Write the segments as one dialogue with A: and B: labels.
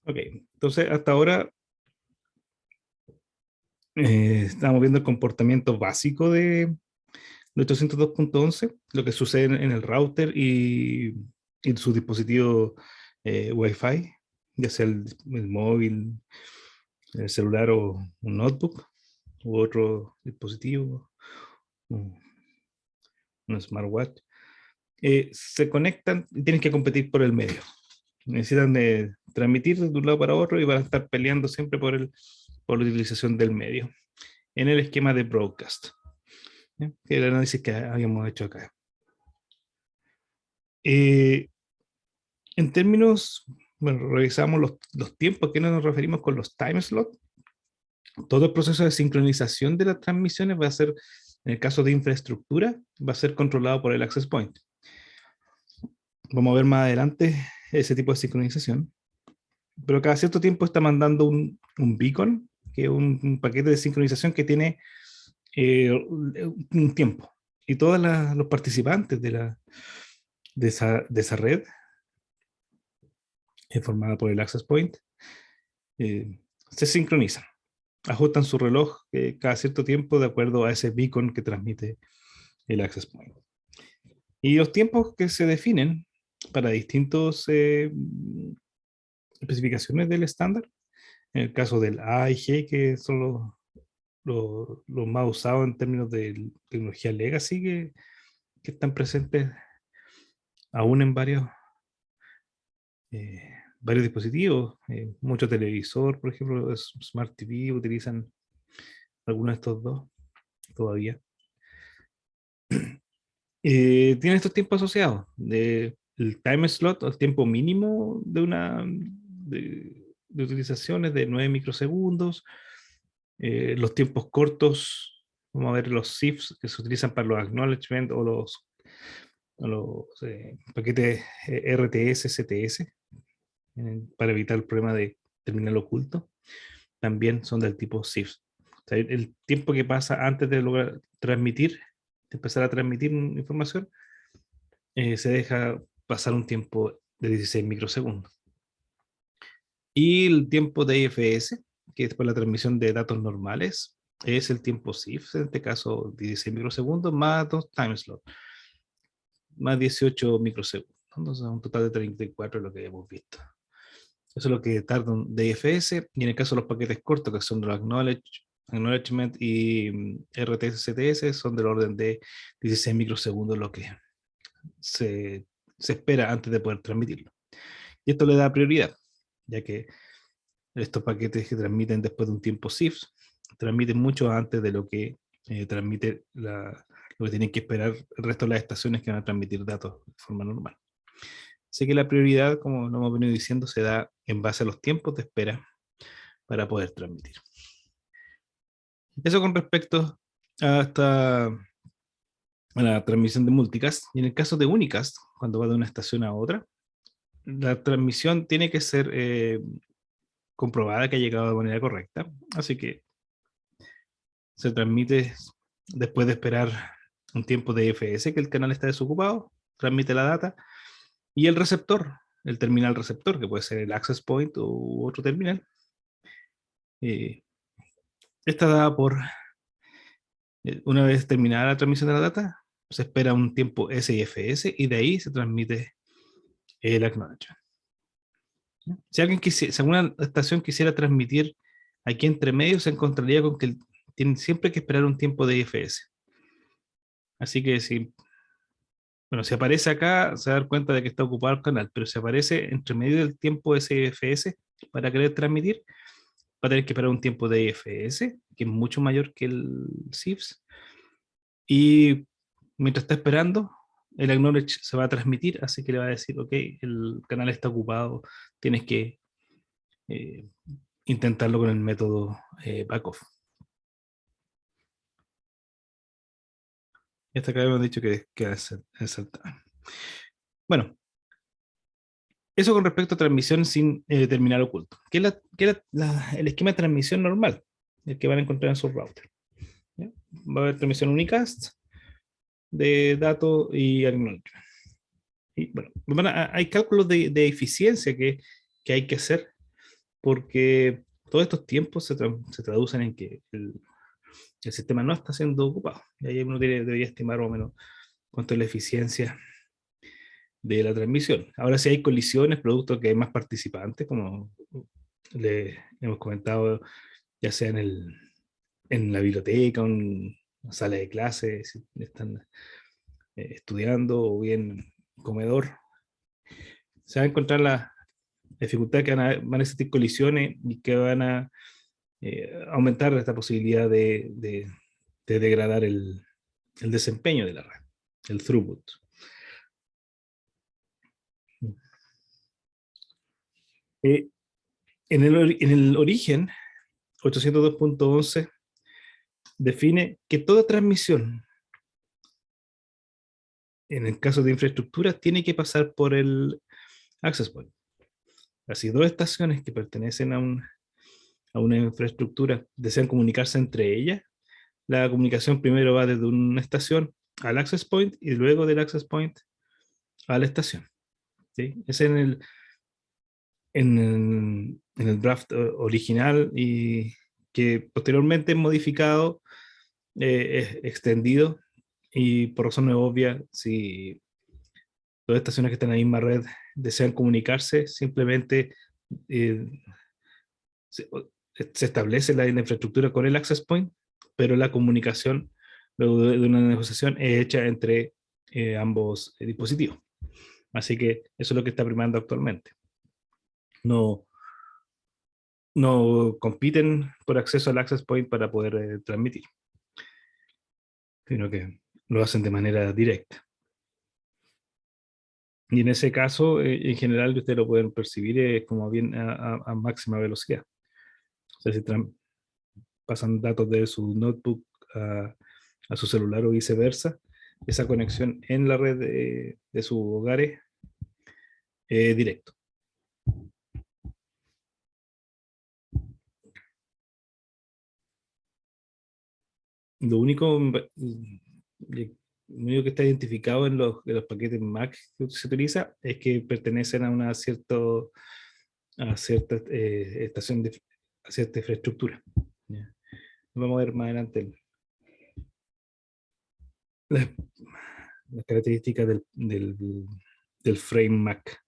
A: Ok, entonces hasta ahora estamos viendo el comportamiento básico de 802.11, lo que sucede en el router y su dispositivo Wi-Fi, ya sea el móvil, el celular o un notebook u otro dispositivo, un, un smartwatch. Se conectan y tienen que competir por el medio. Necesitan transmitir de un lado para otro y van a estar peleando siempre por la utilización del medio en el esquema de broadcast, ¿sí? Que es el análisis que habíamos hecho acá. Eh, en términos, bueno, revisamos los tiempos, ¿a qué nos referimos con los time slots? Todo el proceso de sincronización de las transmisiones va a ser, en el caso de infraestructura, va a ser controlado por el access point. Vamos a ver más adelante ese tipo de sincronización. Pero cada cierto tiempo está mandando un beacon, que es un paquete de sincronización que tiene un tiempo. Y todos los participantes de esa red, formada por el access point, se sincronizan, ajustan su reloj cada cierto tiempo de acuerdo a ese beacon que transmite el access point. Y los tiempos que se definen para distintas especificaciones del estándar, en el caso del A y G, que son los más usados en términos de tecnología legacy, que están presentes aún en varios dispositivos, mucho televisor, por ejemplo, Smart TV, utilizan algunos de estos dos todavía. Tiene estos tiempos asociados, el time slot, el tiempo mínimo de utilizaciones de 9 microsegundos, los tiempos cortos, vamos a ver los CIFs que se utilizan para los acknowledgement o los paquetes RTS, CTS, para evitar el problema de terminal oculto, también son del tipo CIFS. O sea, el tiempo que pasa antes de lograr transmitir, de empezar a transmitir información, se deja pasar un tiempo de 16 microsegundos. Y el tiempo de IFS, que es por la transmisión de datos normales, es el tiempo CIFS, en este caso 16 microsegundos, más 2 time slots, más 18 microsegundos. Entonces, un total de 34 es lo que hemos visto. Eso es lo que tarda un DFS. Y en el caso de los paquetes cortos, que son los acknowledgement y RTSCTS, son del orden de 16 microsegundos, lo que se espera antes de poder transmitirlo. Y esto le da prioridad, ya que estos paquetes que transmiten después de un tiempo CIFS transmiten mucho antes de lo que transmite lo que tienen que esperar el resto de las estaciones que van a transmitir datos de forma normal. Así que la prioridad, como lo hemos venido diciendo, se da en base a los tiempos de espera para poder transmitir. Eso con respecto a la transmisión de multicast. Y en el caso de unicast, cuando va de una estación a otra, la transmisión tiene que ser comprobada que ha llegado de manera correcta. Así que se transmite después de esperar un tiempo de FS, que el canal está desocupado, transmite la data, y el receptor, el terminal receptor, que puede ser el access point u otro terminal, está dada por, una vez terminada la transmisión de la data, se espera un tiempo SIFS y de ahí se transmite el acknowledgement. Si si alguna estación quisiera transmitir aquí entre medio, se encontraría con que tienen siempre que esperar un tiempo de IFS. Así que si aparece acá, se va a dar cuenta de que está ocupado el canal, pero si aparece entre medio del tiempo SIFS para querer transmitir, va a tener que esperar un tiempo de IFS, que es mucho mayor que el CIFS, y mientras está esperando, el acknowledge se va a transmitir, así que le va a decir, ok, el canal está ocupado, tienes que eh, intentarlo con el método backoff. Y hasta acá hemos dicho que es bueno, eso con respecto a transmisión sin terminal oculto. ¿Qué es, el esquema de transmisión normal? El que van a encontrar en sus routers. ¿Ya? Va a haber transmisión unicast de datos y acknowledgement. Y bueno, hay cálculos de eficiencia que hay que hacer porque todos estos tiempos se traducen en que el sistema no está siendo ocupado. Y ahí uno debería estimar más o menos cuánto es la eficiencia de la transmisión. Ahora, si hay colisiones, producto que hay más participantes, como le hemos comentado, ya sea en la biblioteca, en una sala de clases, si están estudiando, o bien comedor, se va a encontrar la dificultad que van a existir colisiones y que van a aumentar esta posibilidad de degradar el desempeño de la red, el throughput. Eh, en el origen, 802.11 define que toda transmisión, en el caso de infraestructura, tiene que pasar por el access point. Así, dos estaciones que pertenecen a una infraestructura desean comunicarse entre ellas. La comunicación primero va desde una estación al access point y luego del access point a la estación. ¿Sí? Es en el draft original y que posteriormente es modificado, es extendido y por razones obvias, si dos estaciones que están en la misma red desean comunicarse, simplemente eh, se, se establece la infraestructura con el access point, pero la comunicación luego de una negociación es hecha entre ambos dispositivos. Así que eso es lo que está primando actualmente. No, no compiten por acceso al access point para poder transmitir, sino que lo hacen de manera directa. Y en ese caso, en general, ustedes lo pueden percibir como bien a máxima velocidad. O sea, si pasan datos de su notebook a su celular o viceversa, esa conexión en la red de sus hogares es directo. Lo único, lo único que está identificado en de los paquetes Mac que se utiliza es que pertenecen a una a cierta estación a cierta infraestructura. ¿Ya? Vamos a ver más adelante las, las características del frame Mac.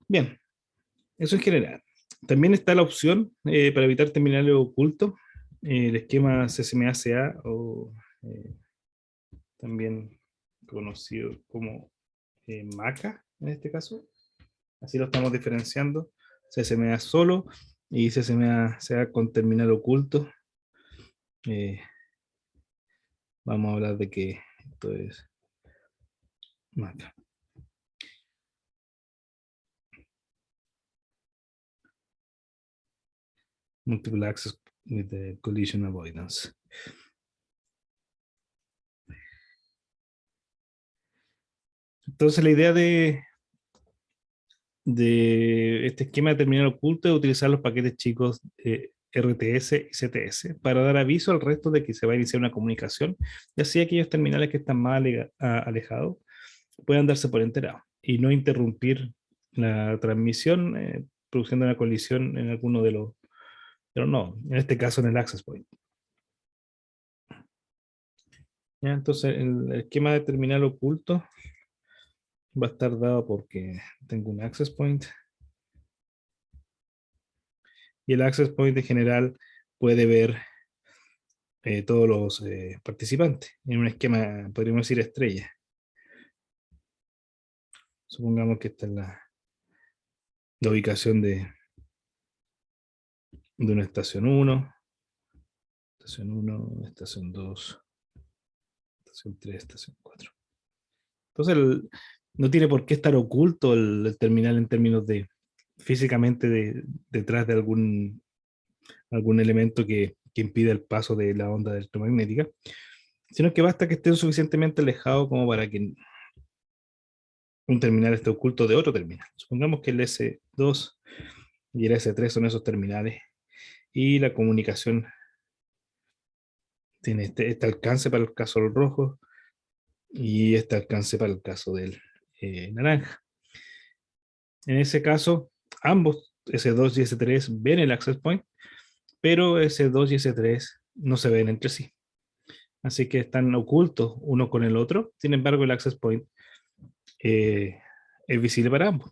A: Bien, eso en general. También está la opción para evitar terminales ocultos, el esquema CSMA-CA o también conocido como MACA en este caso. Así lo estamos diferenciando. CSMA solo y CSMA-CA con terminal oculto. Vamos a hablar de que esto es MACA. Multiple Access with the Collision Avoidance. Entonces la idea de este esquema de terminal oculto es utilizar los paquetes chicos RTS y CTS para dar aviso al resto de que se va a iniciar una comunicación, y así aquellos terminales que están más alejados puedan darse por enterados y no interrumpir la transmisión produciendo una colisión en alguno de los nodos, en este caso en el access point. ¿Ya? Entonces el esquema de terminal oculto va a estar dado porque tengo un access point y el access point en general puede ver todos los participantes en un esquema, podríamos decir, estrella. Supongamos que esta es la ubicación de una estación 1, estación 2, estación 3, estación 4. Entonces no tiene por qué estar oculto el terminal en términos de físicamente detrás de algún elemento que impide el paso de la onda electromagnética, sino que basta que esté suficientemente alejado como para que un terminal esté oculto de otro terminal. Supongamos que el S2 y el S3 son esos terminales y la comunicación tiene este alcance para el caso del rojo y este alcance para el caso del naranja. En ese caso, ambos, S2 y S3, ven el access point, pero S2 y S3 no se ven entre sí. Así que están ocultos uno con el otro. Sin embargo, el access point es visible para ambos.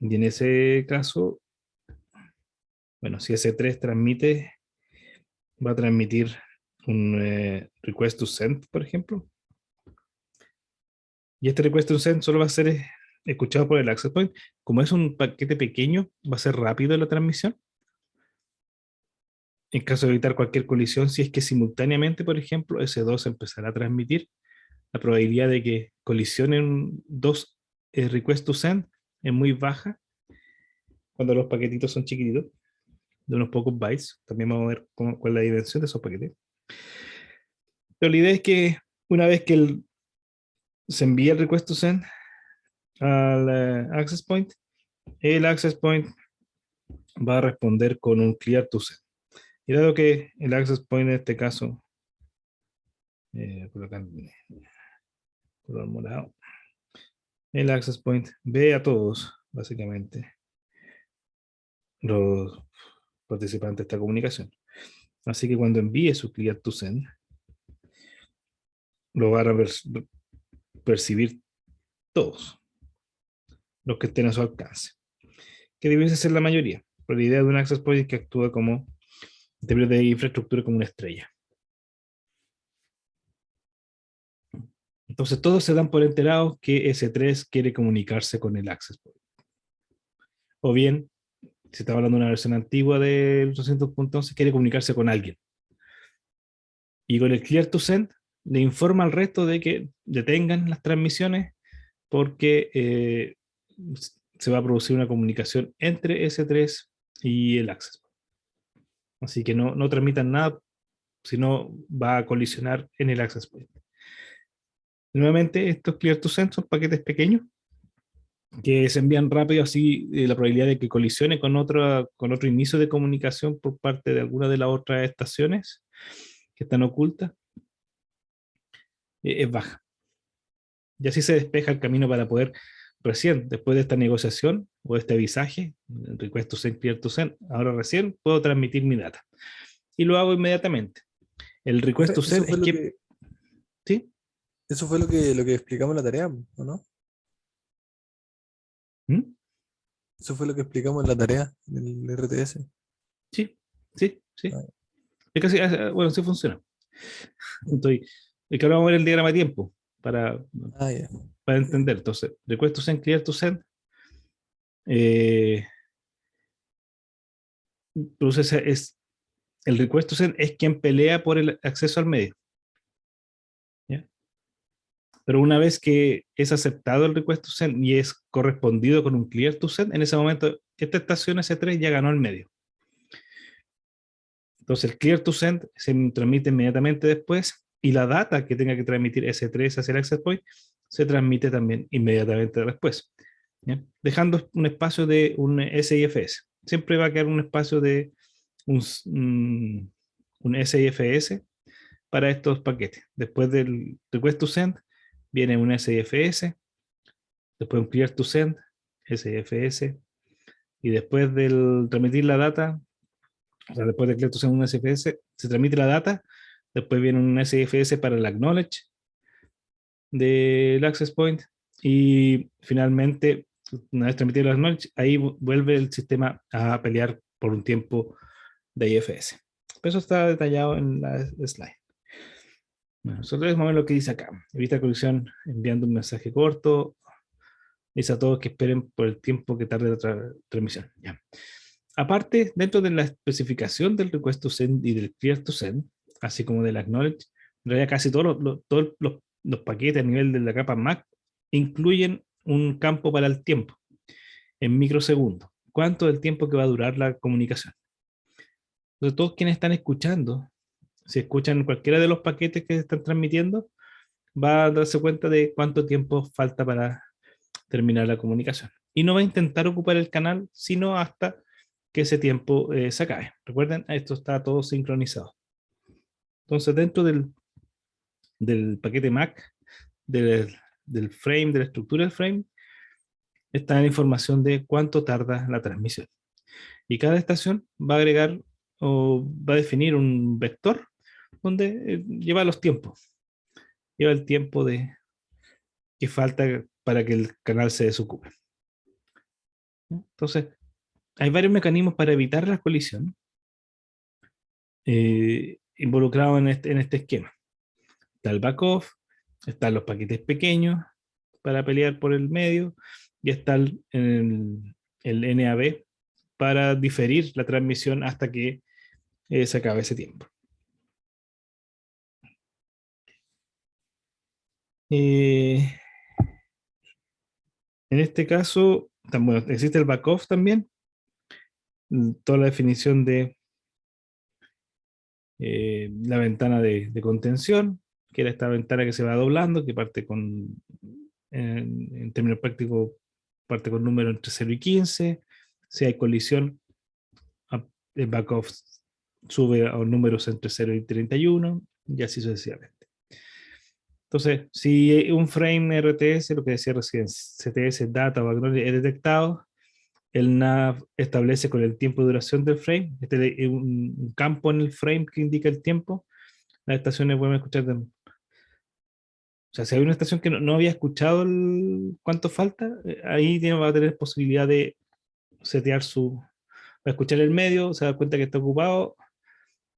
A: Y en ese caso, bueno, si S3 transmite, va a transmitir un request to send, por ejemplo. Y este request to send solo va a ser escuchado por el access point. Como es un paquete pequeño, va a ser rápido la transmisión. En caso de evitar cualquier colisión, si es que simultáneamente, por ejemplo, S2 empezará a transmitir, la probabilidad de que colisionen dos request to send es muy baja cuando los paquetitos son chiquititos, de unos pocos bytes. También vamos a ver cuál es la dimensión de esos paquetes. Pero la idea es que una vez que se envía el request to send al access point, el access point va a responder con un clear to send. Y dado que el access point en este caso, por acá, color morado, el access point ve a todos, básicamente, los participantes de esta comunicación. Así que cuando envíe su clear to send, lo van a percibir todos los que estén a su alcance, que debiese ser la mayoría. Pero la idea de un access point es que actúa como en términos de infraestructura como una estrella. Entonces todos se dan por enterados que S3 quiere comunicarse con el access point. O bien, si está hablando de una versión antigua del 800.11, quiere comunicarse con alguien. Y con el clear to send le informa al resto de que detengan las transmisiones porque se va a producir una comunicación entre S3 y el access. Así que no transmitan nada, sino va a colisionar en el access point. Nuevamente, estos clear to send son paquetes pequeños que se envían rápido, así la probabilidad de que colisione con otro inicio de comunicación por parte de alguna de las otras estaciones que están ocultas es baja. Y así se despeja el camino para poder recién, después de esta negociación o de este avisaje, request to send, clear to send, ahora recién puedo transmitir mi data. Y lo hago inmediatamente. El request to
B: Eso
A: send es
B: fue lo
A: que,
B: que,
A: ¿sí?
B: eso fue lo que explicamos en la tarea, ¿o no?
A: ¿Mm?
B: Eso fue lo que explicamos en la tarea del RTS.
A: Sí, sí, sí.
B: Ah,
A: Es casi, bueno, sí funciona. Estoy, es que ahora vamos a ver el diagrama de tiempo para,
B: ya.
A: para
B: Ya.
A: entender. Entonces, request to send, clear to send, eh, entonces el request to send es quien pelea por el acceso al medio. ¿Ya? Pero una vez que es aceptado el request to send y es correspondido con un clear to send, en ese momento esta estación S3 ya ganó el medio. Entonces el clear to send se transmite inmediatamente después y la data que tenga que transmitir S3 hacia el access point se transmite también inmediatamente después, ¿ya? Dejando un espacio de un SIFS. Siempre va a quedar un espacio de un SIFS para estos paquetes. Después del request to send viene un SIFS, después un clear to send, SIFS, y después del transmitir la data, o sea, después de clear to send un SIFS, se transmite la data, después viene un SIFS para el acknowledge del access point, y finalmente, una vez transmitido el acknowledge, ahí vuelve el sistema a pelear por un tiempo de IFS. Eso está detallado en la slide. Bueno, nosotros vamos a ver lo que dice acá. Evita colisión enviando un mensaje corto. Dice a todos que esperen por el tiempo que tarde la transmisión. Ya. Aparte, dentro de la especificación del request to send y del clear to send, así como del acknowledge, en realidad casi todos los paquetes a nivel de la capa Mac incluyen un campo para el tiempo, en microsegundos. ¿Cuánto es el tiempo que va a durar la comunicación? Entonces, todos quienes están escuchando, si escuchan cualquiera de los paquetes que se están transmitiendo, va a darse cuenta de cuánto tiempo falta para terminar la comunicación. Y no va a intentar ocupar el canal, sino hasta que ese tiempo se acabe. Recuerden, esto está todo sincronizado. Entonces, dentro del paquete Mac, del frame, de la estructura del frame, está la información de cuánto tarda la transmisión. Y cada estación va a agregar o va a definir un vector donde lleva los tiempos. Lleva el tiempo que falta para que el canal se desocupe. Entonces, hay varios mecanismos para evitar la colisión involucrados en este esquema. Está el back-off, están los paquetes pequeños para pelear por el medio, y está el NAB para diferir la transmisión hasta que se acabe ese tiempo. En este caso, bueno, existe el back-off también, toda la definición de la ventana de contención, que era esta ventana que se va doblando, que parte en términos prácticos, parte con números entre 0 y 15. Si hay colisión, el back-off sube a números entre 0 y 31, y así sucesivamente. Entonces, si un frame RTS, lo que decía recién, CTS, data o acknowledge, es detectado, el nav establece con el tiempo de duración del frame, este es un campo en el frame que indica el tiempo. Las estaciones pueden escuchar o sea, si hay una estación que no había escuchado cuánto falta, ahí va a tener posibilidad de setear va a escuchar el medio, se da cuenta que está ocupado,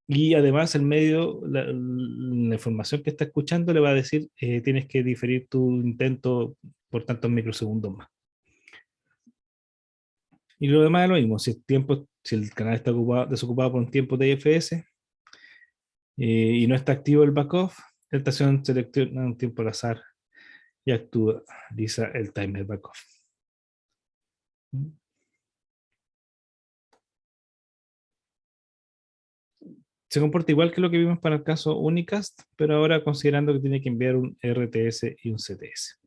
A: y además el medio, la información que está escuchando le va a decir, tienes que diferir tu intento por tantos microsegundos más. Y lo demás es lo mismo, si el canal está desocupado por un tiempo de IFS y no está activo el backoff, la estación selecciona un tiempo al azar y actualiza el timer backoff. Se comporta igual que lo que vimos para el caso Unicast, pero ahora considerando que tiene que enviar un RTS y un CTS.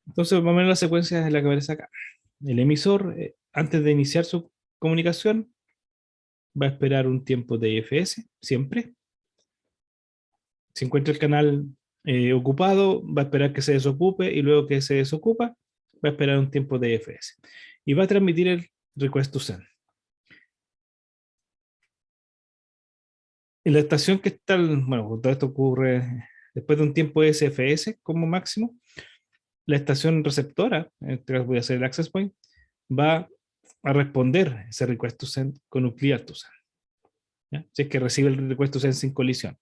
A: Entonces, más o menos la secuencia es la que aparece acá. El emisor, antes de iniciar su comunicación, va a esperar un tiempo de IFS, siempre. Si encuentra el canal ocupado, va a esperar que se desocupe, y luego que se desocupa, va a esperar un tiempo de IFS. Y va a transmitir el request to send. En la estación que está, bueno, todo esto ocurre después de un tiempo de SFS como máximo, la estación receptora, en este caso voy a hacer el access point, va a responder ese request to send con un clear to send. ¿Ya? Si es que recibe el request to send sin colisión.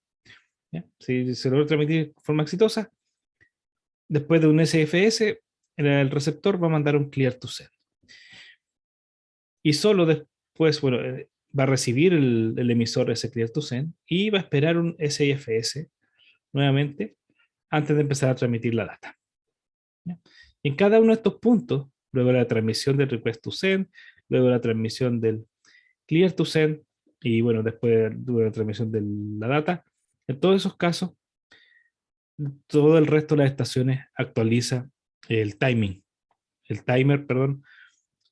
A: ¿Ya? Si se logra transmitir de forma exitosa, después de un SFS, el receptor va a mandar un clear to send. Y solo después, bueno, va a recibir el emisor ese clear to send y va a esperar un SIFS nuevamente antes de empezar a transmitir la data. ¿Ya? En cada uno de estos puntos, luego de la transmisión del request to send, luego de la transmisión del clear to send, y bueno, después de la transmisión de la data, en todos esos casos, todo el resto de las estaciones actualiza el timer, perdón,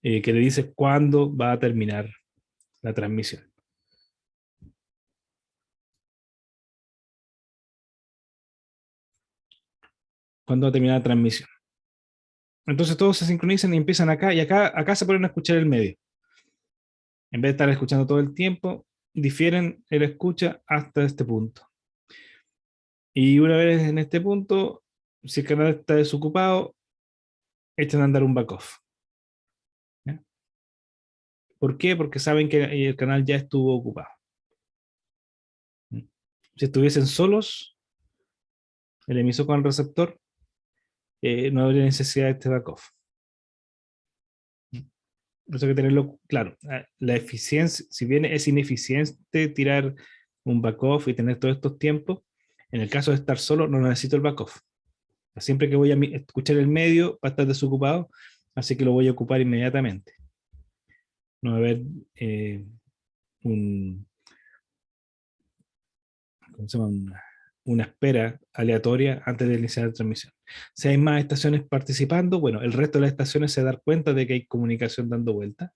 A: que le dice cuándo va a terminar la transmisión. Cuándo va a terminar la transmisión. Entonces todos se sincronizan y empiezan acá, y acá se ponen a escuchar el medio. En vez de estar escuchando todo el tiempo, difieren el escucha hasta este punto. Y una vez en este punto, si el canal está desocupado, echan a andar un backoff. ¿Ya? ¿Por qué? Porque saben que el canal ya estuvo ocupado. Si estuviesen solos, el emisor con el receptor, no habría necesidad de este backoff. Eso hay que tenerlo claro. La eficiencia, si bien es ineficiente tirar un backoff y tener todos estos tiempos, en el caso de estar solo, no necesito el backoff. Siempre que voy a escuchar el medio, va a estar desocupado, así que lo voy a ocupar inmediatamente. No va a haber un, ¿cómo se llama? Una espera aleatoria antes de iniciar la transmisión. Si hay más estaciones participando, bueno, el resto de las estaciones se dan cuenta de que hay comunicación dando vuelta.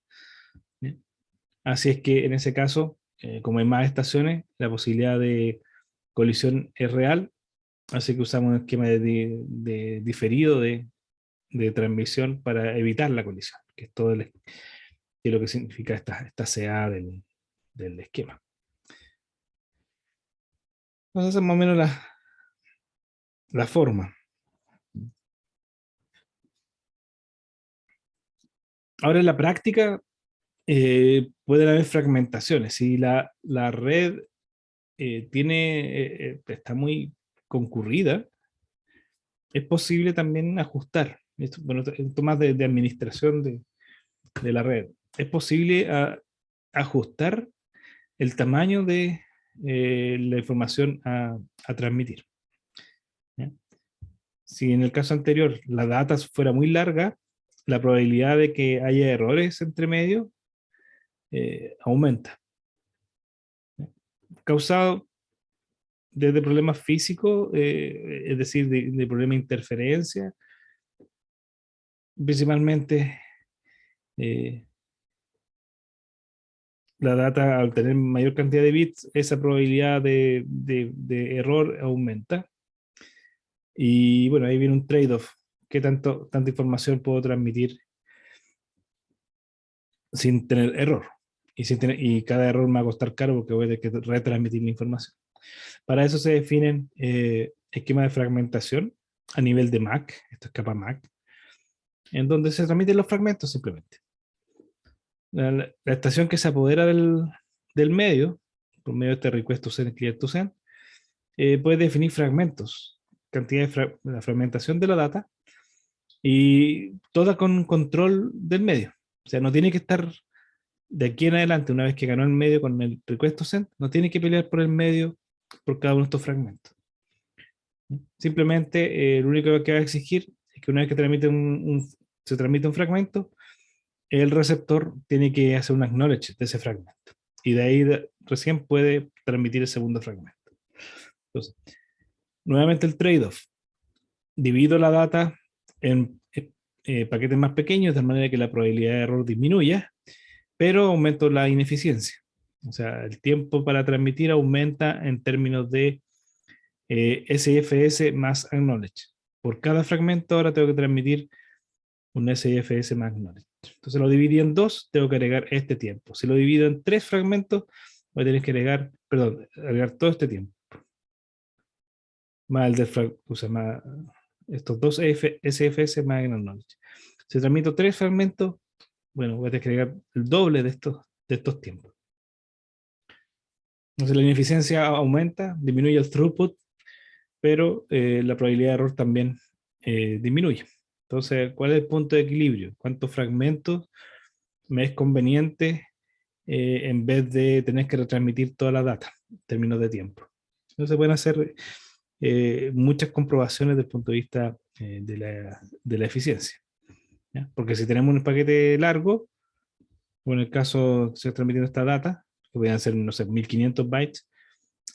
A: ¿Bien? Así es que en ese caso, como hay más estaciones, la posibilidad de colisión es real, Así que usamos un esquema de diferido de transmisión para evitar la colisión, que es todo que es lo que significa esta CA del esquema. Entonces, esa es más o menos la forma. Ahora, en la práctica, pueden haber fragmentaciones. Si la red está muy concurrida, es posible también ajustar. Esto, bueno, esto más de administración de la red. Es posible ajustar el tamaño de la información a transmitir. ¿Ya? Si en el caso anterior la data fuera muy larga, la probabilidad de que haya errores entre medio aumenta. ¿Ya? Causado desde problemas físicos, es decir, de problemas de interferencia, principalmente eh, la data al tener mayor cantidad de bits, esa probabilidad de error aumenta. Y bueno, ahí viene un trade-off. ¿Qué tanta información puedo transmitir sin tener error? Y cada error me va a costar caro porque voy a tener que retransmitir la información. Para eso se definen esquemas de fragmentación a nivel de MAC, esto es capa MAC, en donde se transmiten los fragmentos simplemente. La estación que se apodera del medio, por medio de este request to send, clear to send, puede definir fragmentos, cantidad de la fragmentación de la data y toda con control del medio. O sea, no tiene que estar de aquí en adelante, una vez que ganó el medio con el request to send, no tiene que pelear por el medio por cada uno de estos fragmentos. Simplemente lo único que va a exigir es que una vez que se transmite un fragmento, el receptor tiene que hacer un acknowledge de ese fragmento. Y de ahí recién puede transmitir el segundo fragmento. Entonces, nuevamente el trade-off. Divido la data en paquetes más pequeños de manera que la probabilidad de error disminuya, pero aumento la ineficiencia. O sea, el tiempo para transmitir aumenta en términos de SIFS más acknowledge. Por cada fragmento ahora tengo que transmitir un SIFS más acknowledge. Entonces lo dividí en dos, tengo que agregar este tiempo. Si lo divido en tres fragmentos, voy a tener que agregar todo este tiempo. Más el del o sea, más estos dos SFS más acknowledge. Si transmito tres fragmentos, bueno, voy a tener que agregar el doble de estos tiempos. Entonces la ineficiencia aumenta, disminuye el throughput, pero la probabilidad de error también disminuye. Entonces, ¿cuál es el punto de equilibrio? ¿Cuántos fragmentos me es conveniente en vez de tener que retransmitir toda la data en términos de tiempo? Entonces se pueden hacer muchas comprobaciones desde el punto de vista de la eficiencia. ¿Ya? Porque si tenemos un paquete largo, o en el caso que se está transmitiendo esta data, que pueden ser, no sé, 1500 bytes,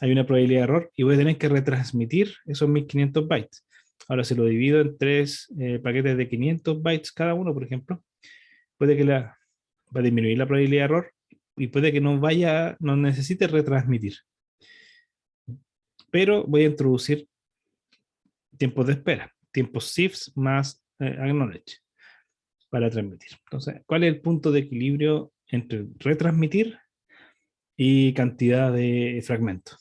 A: hay una probabilidad de error y voy a tener que retransmitir esos 1500 bytes. Ahora, si lo divido en tres paquetes de 500 bytes cada uno, por ejemplo, puede que va a disminuir la probabilidad de error y puede que no necesite retransmitir. Pero voy a introducir tiempos de espera, tiempos SIFS más acknowledge para transmitir. Entonces, ¿cuál es el punto de equilibrio entre retransmitir y cantidad de fragmentos?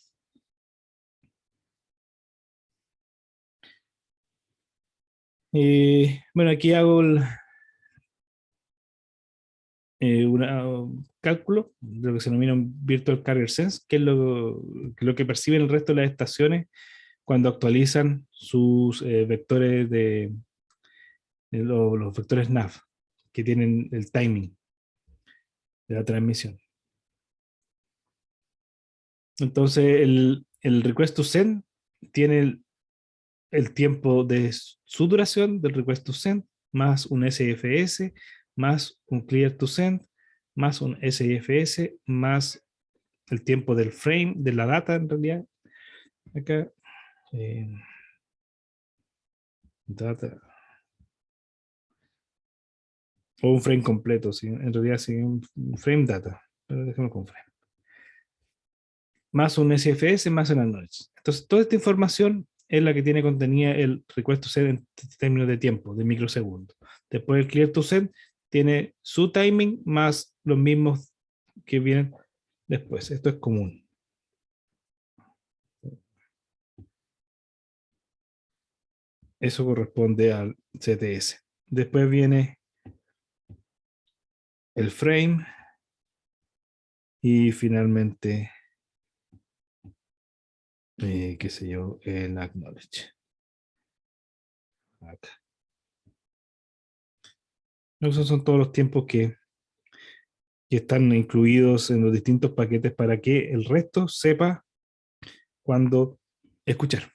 A: Bueno, aquí hago un cálculo de lo que se denomina un Virtual Carrier Sense, que es lo que perciben el resto de las estaciones cuando actualizan sus vectores los vectores NAV, que tienen el timing de la transmisión. Entonces, el request to send tiene el tiempo de su duración del request to send, más un SFS, más un clear to send, más un SFS, más el tiempo del frame, de la data en realidad. Acá, eh, data, o un frame completo, ¿sí? En realidad sí, un frame data, pero déjame con frame. Más un SFS, más un acknowledge. Entonces, toda esta información es la que tiene contenida el request to send en términos de tiempo, de microsegundos. Después el clear to send tiene su timing más los mismos que vienen después. Esto es común. Eso corresponde al CTS. Después viene el frame y finalmente, qué sé yo, el acknowledge. Acá. Esos son todos los tiempos que están incluidos en los distintos paquetes para que el resto sepa cuándo escuchar.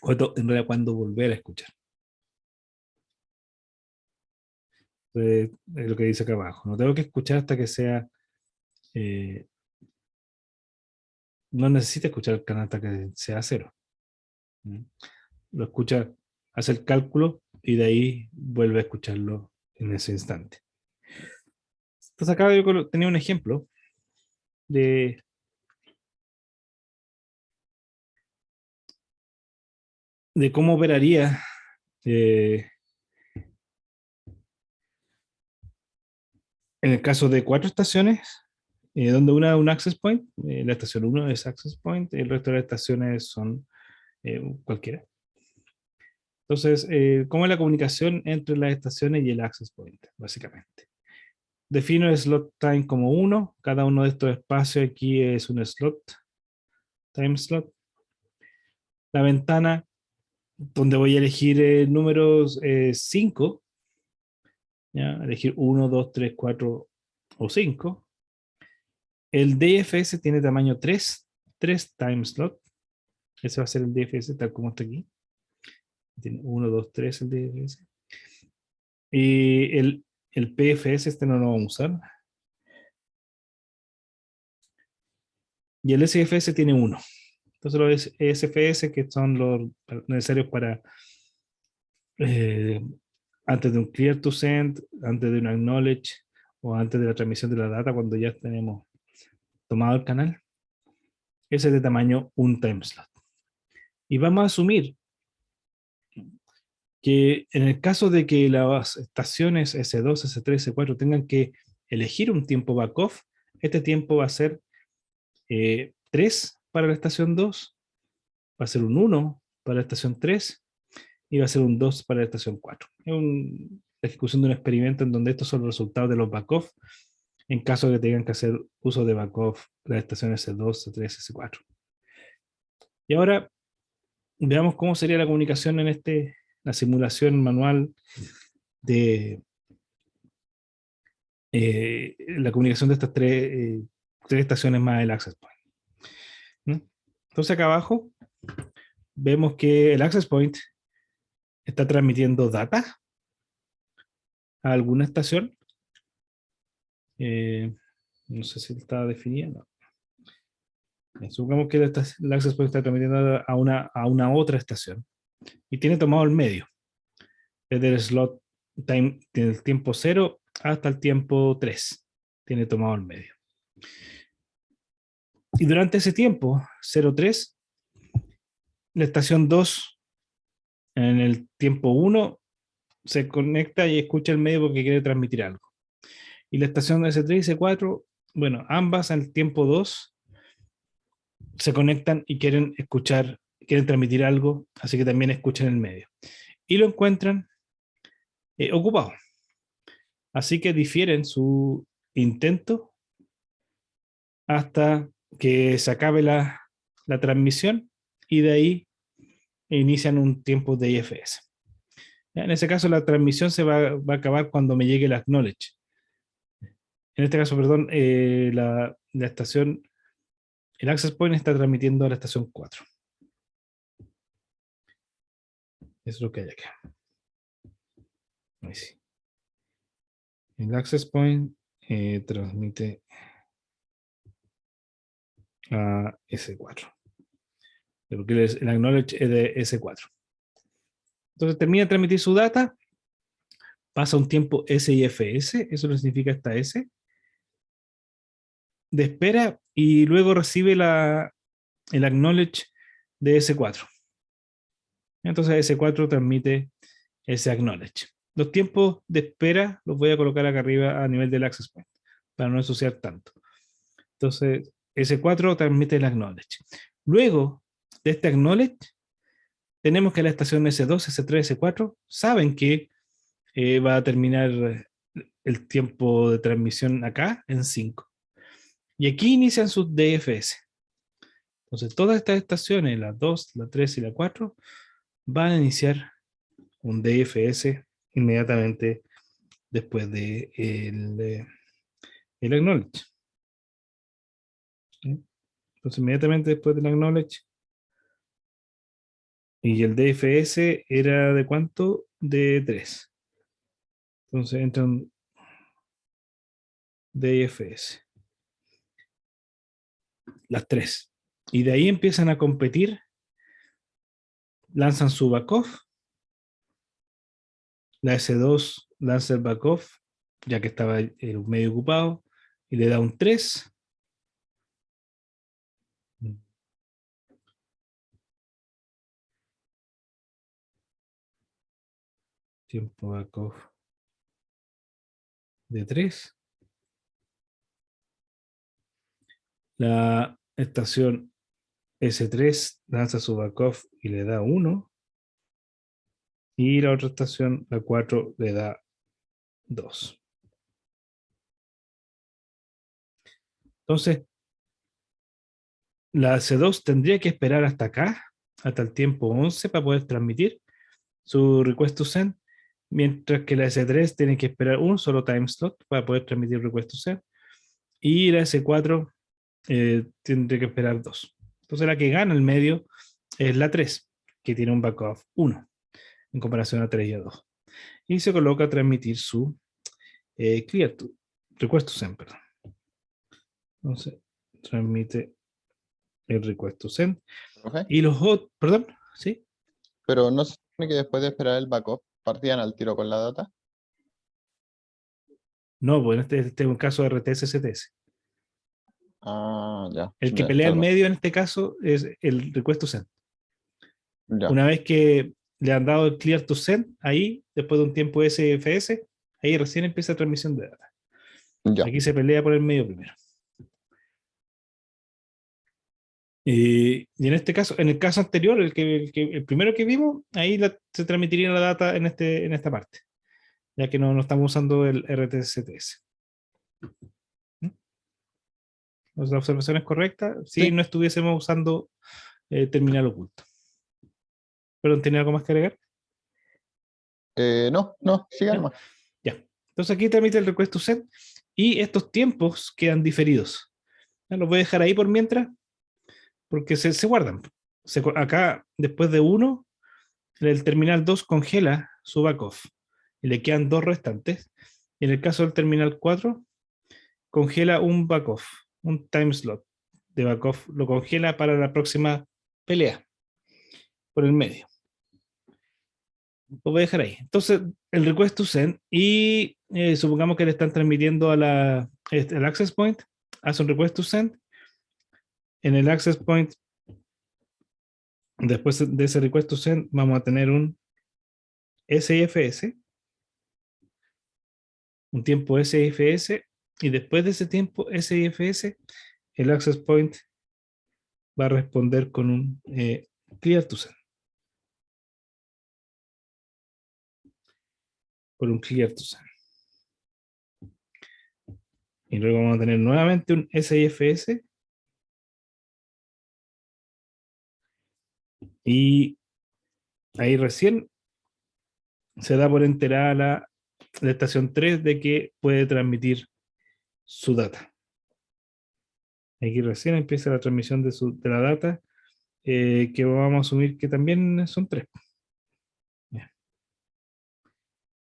A: En realidad, cuándo volver a escuchar. Es lo que dice acá abajo. No tengo que escuchar hasta que sea... no necesita escuchar el canal hasta que sea cero. Lo escucha, hace el cálculo y de ahí vuelve a escucharlo en ese instante. Entonces acá yo tenía un ejemplo de cómo operaría en el caso de 4 estaciones, donde una es un access point, la estación 1 es access point, el resto de las estaciones son cualquiera. Entonces, ¿cómo es la comunicación entre las estaciones y el access point? Básicamente. Defino el slot time como 1, cada uno de estos espacios aquí es un slot, time slot. La ventana donde voy a elegir números 5, ¿ya? Elegir 1, 2, 3, 4 o 5. El DFS tiene tamaño 3 time slot. Ese va a ser el DFS tal como está aquí. Tiene 1, 2, 3 el DFS. Y el PFS este no lo vamos a usar. Y el SFS tiene 1. Entonces los SFS, que son los necesarios para antes de un clear to send, antes de un acknowledge o antes de la transmisión de la data, cuando ya tenemos tomado el canal, ese es de tamaño un time slot. Y vamos a asumir que en el caso de que las estaciones S2, S3, S4 tengan que elegir un tiempo backoff, este tiempo va a ser 3 para la estación 2, va a ser un 1 para la estación 3 y va a ser un 2 para la estación 4. Es la ejecución de un experimento en donde estos son los resultados de los backoff en caso de que tengan que hacer uso de backoff las estaciones S2, S3, S4. Y ahora veamos cómo sería la comunicación en la simulación manual de la comunicación de estas tres estaciones más el access point. ¿No? Entonces acá abajo vemos que el access point está transmitiendo data a alguna estación. No sé si está definida. No. Supongamos que el access point está transmitiendo a una otra estación y tiene tomado el medio. Desde el slot time, tiene el tiempo 0 hasta el tiempo 3. Tiene tomado el medio. Y durante ese tiempo, 0,3, la estación 2 en el tiempo 1 se conecta y escucha el medio porque quiere transmitir algo. Y la estación S3 y S4, bueno, ambas al tiempo 2 se conectan y quieren escuchar, quieren transmitir algo, así que también escuchan el medio. Y lo encuentran ocupado. Así que difieren su intento hasta que se acabe la transmisión y de ahí inician un tiempo de IFS. En ese caso, la transmisión se va a acabar cuando me llegue el acknowledge. En este caso, perdón, la estación, el access point está transmitiendo a la estación 4. Eso es lo que hay acá. Ahí sí. El access point transmite a S4. Porque el acknowledge es de S4. Entonces termina de transmitir su data, pasa un tiempo SIFS, eso lo significa esta S, de espera y luego recibe la el acknowledge de S4. Entonces S4 transmite ese acknowledge. Los tiempos de espera los voy a colocar acá arriba a nivel del access point para no ensuciar tanto. Entonces S4 transmite el acknowledge. Luego de este acknowledge, tenemos que la estación S2, S3, S4 saben que va a terminar el tiempo de transmisión acá en 5. Y aquí inician sus DFS. Entonces todas estas estaciones, las 2, la 3 y la 4, van a iniciar un DFS inmediatamente después de el acknowledge. ¿Sí? Entonces inmediatamente después del acknowledge. Y el DFS era de cuánto? De 3. Entonces entra un DFS. Las 3. Y de ahí empiezan a competir, lanzan su backoff. La S2 lanza el backoff, ya que estaba el medio ocupado, y le da un 3. Tiempo backoff de 3. La estación S3 lanza su backoff y le da 1. Y la otra estación, la 4, le da 2. Entonces, la C2 tendría que esperar hasta acá, hasta el tiempo 11, para poder transmitir su request to send, mientras que la S3 tiene que esperar un solo time slot para poder transmitir request to send, y la S4 tendría que esperar 2. Entonces, la que gana el medio es la 3, que tiene un backoff 1, en comparación a 3 y a 2. Y se coloca a transmitir su clear to, request to send, perdón. Entonces, transmite el request to send.
C: ¿Profe?
A: Y los otros, perdón, ¿sí?
C: Pero no se supone que después de esperar el backup partían al tiro con la data.
A: No, pues este es un caso de RTS-CTS.
C: Ah, ya.
A: El que
C: Ya,
A: pelea el
C: perdón.
A: medio en este caso es el request to send.
C: Ya,
A: Una vez que le han dado el clear to send, ahí, después de un tiempo SFS, ahí recién empieza la transmisión de data.
C: ya.
A: Aquí se pelea por el medio primero. Y en este caso, en el caso anterior, el primero que vimos, ahí se transmitiría la data en esta parte, ya que no estamos usando el RTS-CTS. La observación es correcta si
C: Sí.
A: no estuviésemos usando terminal oculto. ¿Pero tiene algo más que agregar?
C: No, siga
A: ¿No?
C: nomás.
A: Ya. Entonces aquí transmite el request to send y estos tiempos quedan diferidos. Ya, los voy a dejar ahí por mientras, porque se guardan. Acá, después de 1, el terminal 2 congela su backoff y le quedan 2 restantes. Y en el caso del terminal 4, congela un backoff, un time slot de backoff, lo congela para la próxima pelea por el medio. Lo voy a dejar ahí. Entonces, el request to send y supongamos que le están transmitiendo al access point, hace un request to send. En el access point, después de ese request to send, vamos a tener un SIFS, un tiempo SIFS, y después de ese tiempo SIFS, el access point va a responder con un clear to send. Por un clear to send. Y luego vamos a tener nuevamente un SIFS. Y ahí recién se da por enterada la estación 3 de que puede transmitir su data. Aquí recién empieza la transmisión de la data, que vamos a asumir que también son 3.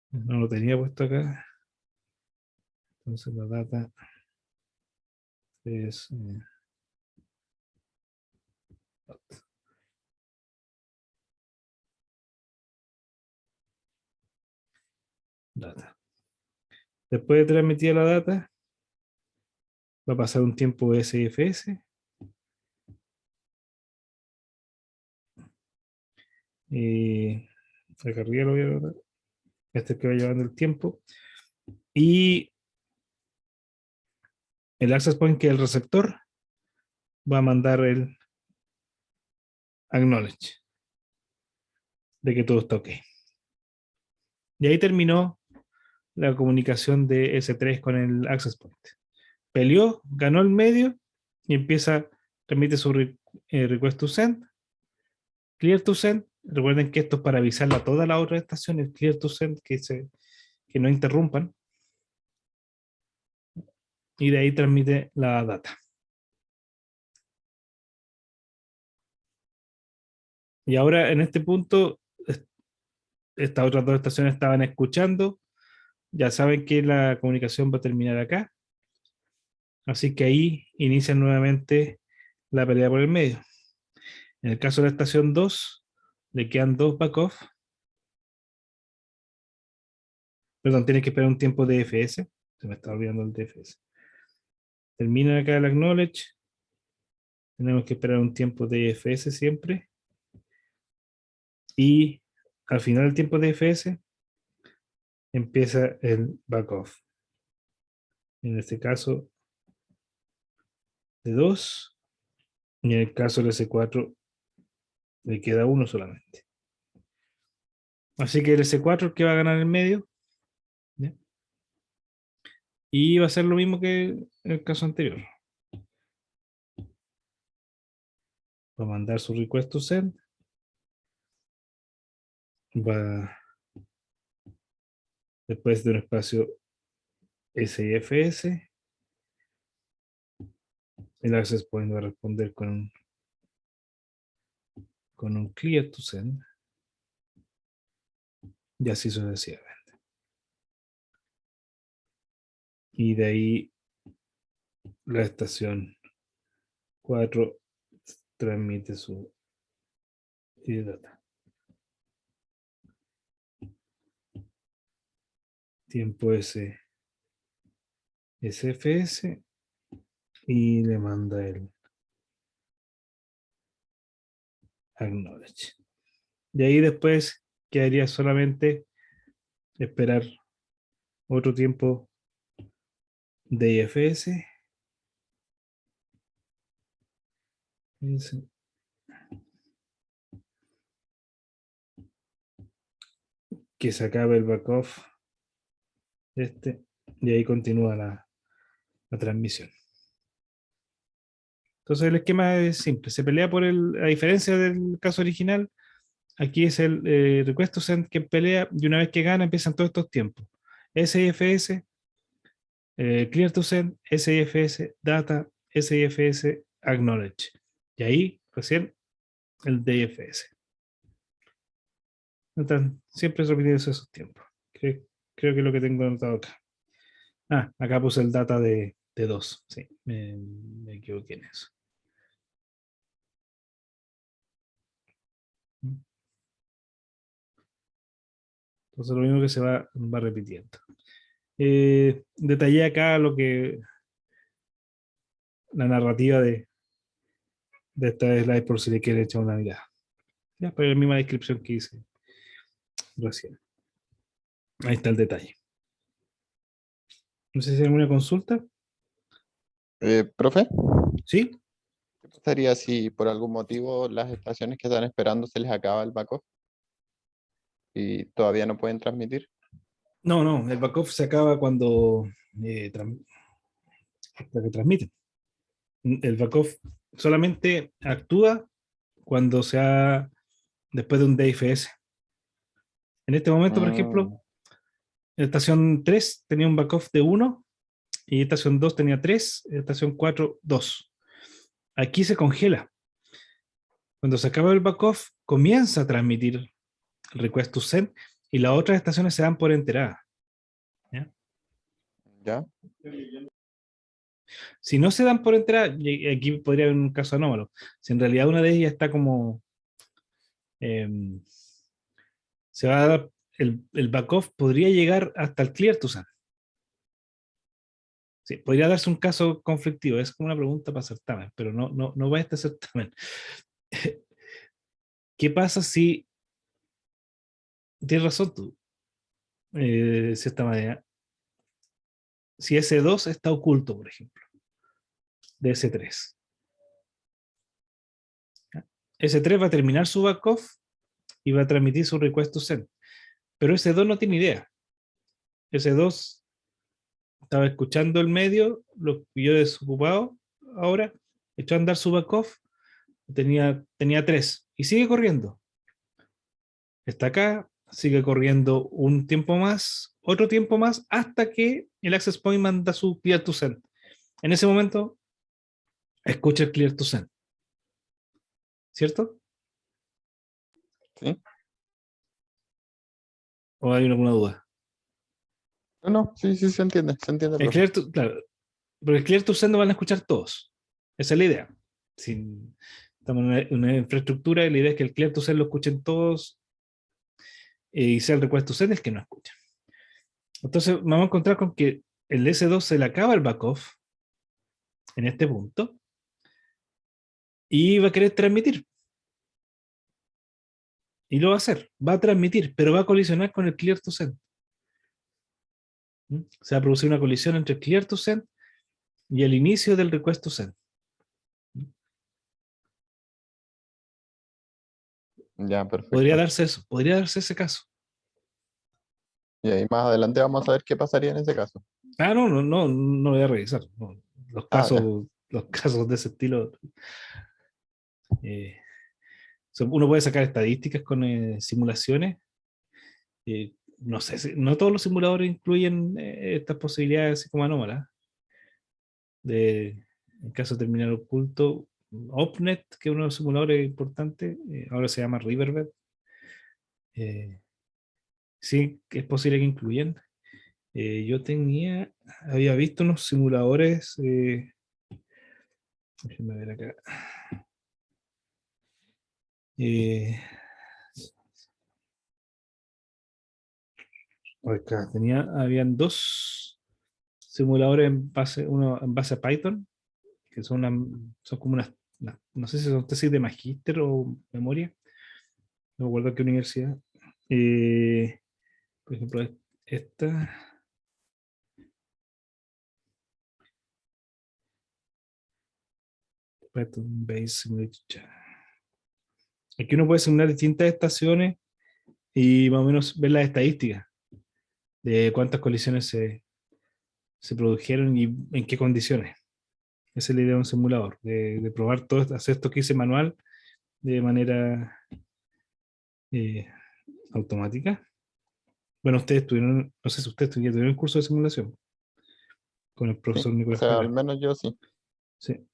A: No lo tenía puesto acá. Entonces la data es data. Después de transmitir la data, va a pasar un tiempo SFS Acá arriba lo voy a anotar. Este es el que va llevando el tiempo. Y el access point, que es el receptor, va a mandar el acknowledge de que todo está ok. Y ahí terminó la comunicación de S3 con el access point. Peleó, ganó el medio y empieza, transmite su request to send, clear to send. Recuerden que esto es para avisarle a todas las otras estaciones, clear to send, que no interrumpan. Y de ahí transmite la data. Y ahora en este punto, estas otras dos estaciones estaban escuchando, ya saben que la comunicación va a terminar acá, así que ahí inician nuevamente la pelea por el medio. En el caso de la estación 2, le quedan dos backoff. Perdón, tiene que esperar un tiempo de DFS. Se me está olvidando el DFS. Termina acá el acknowledge. Tenemos que esperar un tiempo de DFS siempre. Y al final del tiempo de DFS empieza el backoff. En este caso de 2. Y en el caso del S4 le queda uno solamente. Así que el S4 que va a ganar el medio. ¿Ya? Y va a ser lo mismo que en el caso anterior. Va a mandar su request to send. Va después de un espacio SIFS. El access point va a responder con un clear to send. Y así sucesivamente. Y de ahí la estación 4 transmite su data. Tiempo SFS y le manda el acknowledge. Y ahí después quedaría solamente esperar otro tiempo de IFS. Que se acabe el backoff y ahí continúa la transmisión. Entonces el esquema es simple, se pelea por a diferencia del caso original, aquí es el request to send que pelea y una vez que gana empiezan todos estos tiempos. SIFS, clear to send, SIFS, data, SIFS, acknowledge. Y ahí recién el DFS. Están siempre repitiendo esos tiempos. Creo que es lo que tengo anotado acá. Acá puse el data de 2. Sí, me equivoqué en eso. Entonces lo mismo que se va repitiendo. Detallé acá la narrativa de esta slide por si le quiere echar una mirada. Ya, pero es la misma descripción que hice recién. Ahí está el detalle. No sé si hay alguna consulta.
C: Profe,
A: ¿Sí?
C: ¿qué pasaría si por algún motivo las estaciones que están esperando se les acaba el backup y todavía no pueden transmitir?
A: No, el backup se acaba cuando hasta que transmiten. El backup solamente actúa cuando sea después de un DFS. En este momento, por ejemplo,
C: Mm,
A: estación 3 tenía un backup de 1 y estación 2 tenía 3, estación 4, 2. Aquí se congela. Cuando se acaba el backup, comienza a transmitir el request to send y las otras estaciones se dan por enteradas. ¿Ya?
C: ¿ya?
A: Si no se dan por enterada, y aquí podría haber un caso anómalo. Si en realidad una de ellas está como se va a dar, el backup podría llegar hasta el clear to send. Sí, podría darse un caso conflictivo, es como una pregunta para certamen, pero no va a este certamen. ¿Qué pasa si tienes razón tú, de cierta manera. Si S2 está oculto, por ejemplo, de S3. S3 va a terminar su backoff y va a transmitir su request to send. Pero S2 no tiene idea. S2 estaba escuchando el medio, lo pilló desocupado ahora, echó a andar su backoff, tenía 3 y sigue corriendo. Está acá, sigue corriendo un tiempo más, otro tiempo más, hasta que el access point manda su clear to send. En ese momento, escucha el clear to send. ¿Cierto?
C: ¿Sí?
A: ¿O hay alguna duda?
C: No, sí, sí, se entiende,
A: El
C: profe.
A: clear to, claro, porque el clear to send lo van a escuchar todos. Esa es la idea. Estamos en una infraestructura y la idea es que el clear to send lo escuchen todos y sea el request to send el que no escucha. Entonces vamos a encontrar con que el S2 se le acaba el backoff en este punto y va a querer transmitir. Y lo va a hacer, va a transmitir, pero va a colisionar con el clear to send. Se va a producir una colisión entre el clear to send y el inicio del request to send.
C: Ya,
A: Podría
C: perfecto.
A: darse eso, podría darse ese caso.
C: Y ahí más adelante vamos a ver qué pasaría en ese caso.
A: Ah, no voy a revisar. No. Los
C: Ah, ya.
A: casos, los casos de ese estilo. eh, Uno puede sacar estadísticas con simulaciones. No sé, no todos los simuladores incluyen estas posibilidades así como anómalas. En caso de terminal oculto, OpNet, que es uno de los simuladores importantes, ahora se llama Riverbed. Eh, sí, que es posible que incluyan. Yo había visto unos simuladores, déjenme ver acá. Acá habían 2 simuladores uno en base a Python, que son como no sé si son tesis de magíster o memoria, no me acuerdo qué universidad. Eh, por ejemplo, esta, Python Based Simulation. Aquí uno puede simular distintas estaciones y más o menos ver las estadísticas de cuántas colisiones se produjeron y en qué condiciones. Esa es la idea de un simulador, de probar todo, hacer esto que hice manual de manera eh, automática. Bueno, ustedes tuvieron, no sé si ustedes tuvieron un curso de simulación con el
C: Sí.
A: profesor
C: O
A: Nicolás
C: sea, al
A: Cabrera.
C: menos yo sí.
A: Sí.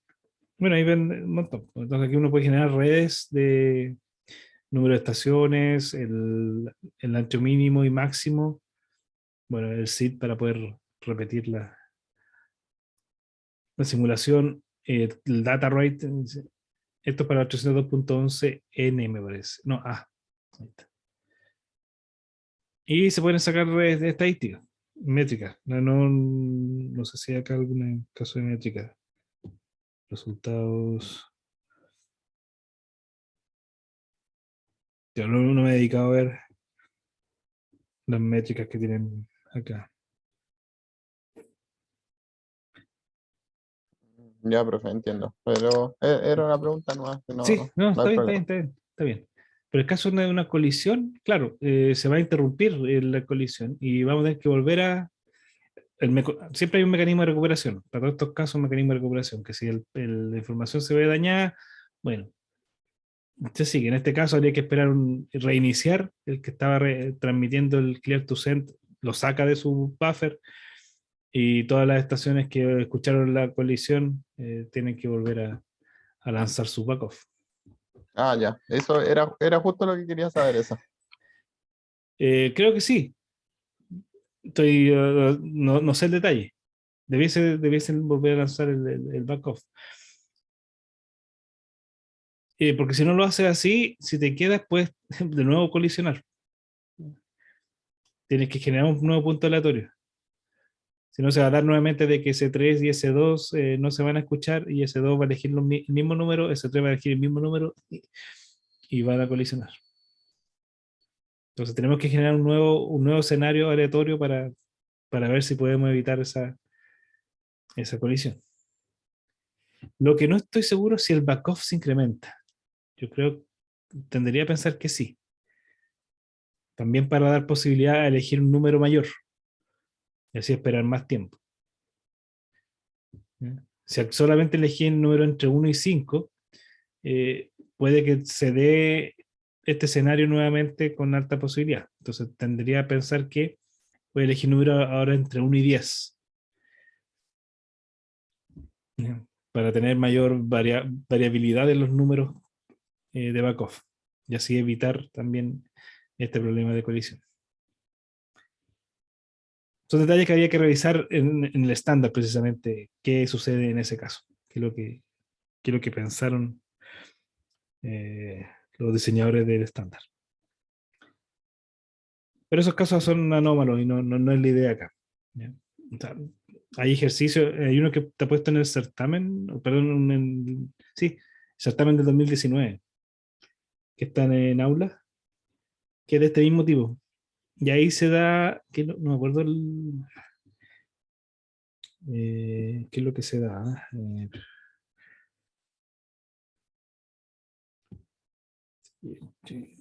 A: Bueno, ahí ven un montón. Entonces aquí uno puede generar redes de número de estaciones, el ancho mínimo y máximo, bueno, el SID para poder repetir la simulación, el data rate, esto es para 802.11n me parece, no, ahí está. Y se pueden sacar redes de estadísticas, métricas, no sé si hay acá algún caso de métrica, resultados, yo no me he dedicado a ver las métricas que tienen acá.
C: Ya, profe, entiendo. Pero era una pregunta nueva, que
A: Sí,
C: no,
A: no,
C: no hay
A: está bien, está bien,
C: problema.
A: está bien, está bien. Pero el caso de una colisión, claro, se va a interrumpir la colisión y vamos a tener que volver a... siempre hay un mecanismo de recuperación. Para todos estos casos, un mecanismo de recuperación, que si la información se ve dañada, bueno, se sigue. En este caso habría que esperar reiniciar el que estaba transmitiendo el clear to send, lo saca de su buffer y todas las estaciones que escucharon la colisión tienen que volver a lanzar su backoff.
C: Ah, ya. Eso era justo lo que quería saber, eso.
A: Creo que sí. No sé el detalle. Debiesen volver a lanzar el backoff. Porque si no lo haces así, si te quedas, puedes de nuevo colisionar. Tienes que generar un nuevo punto aleatorio. Si no, se va a dar nuevamente de que S3 y S2 no se van a escuchar y S2 va a elegir el mismo número, S3 va a elegir el mismo número y van a colisionar. Entonces tenemos que generar un nuevo escenario aleatorio para ver si podemos evitar esa colisión. Lo que no estoy seguro es si el backoff se incrementa. Yo creo, tendería a pensar que sí. También para dar posibilidad a elegir un número mayor y así esperar más tiempo. ¿Ya? Si solamente elegí el número entre 1 y 5, puede que se dé este escenario nuevamente con alta posibilidad. Entonces tendría a pensar que voy a elegir un número ahora entre 1 y 10. ¿Ya? Para tener mayor variabilidad en los números de backoff y así evitar también este problema de colisión. Son detalles que había que revisar en el estándar precisamente, qué sucede en ese caso, qué es lo que pensaron los diseñadores del estándar. Pero esos casos son anómalos y no es la idea acá. ¿Ya? O sea, hay ejercicios, hay uno que está puesto en el certamen, perdón, sí, certamen del 2019, que están en aula, que es de este mismo tipo. Y ahí se da, que no me acuerdo qué es lo que se da. Sí.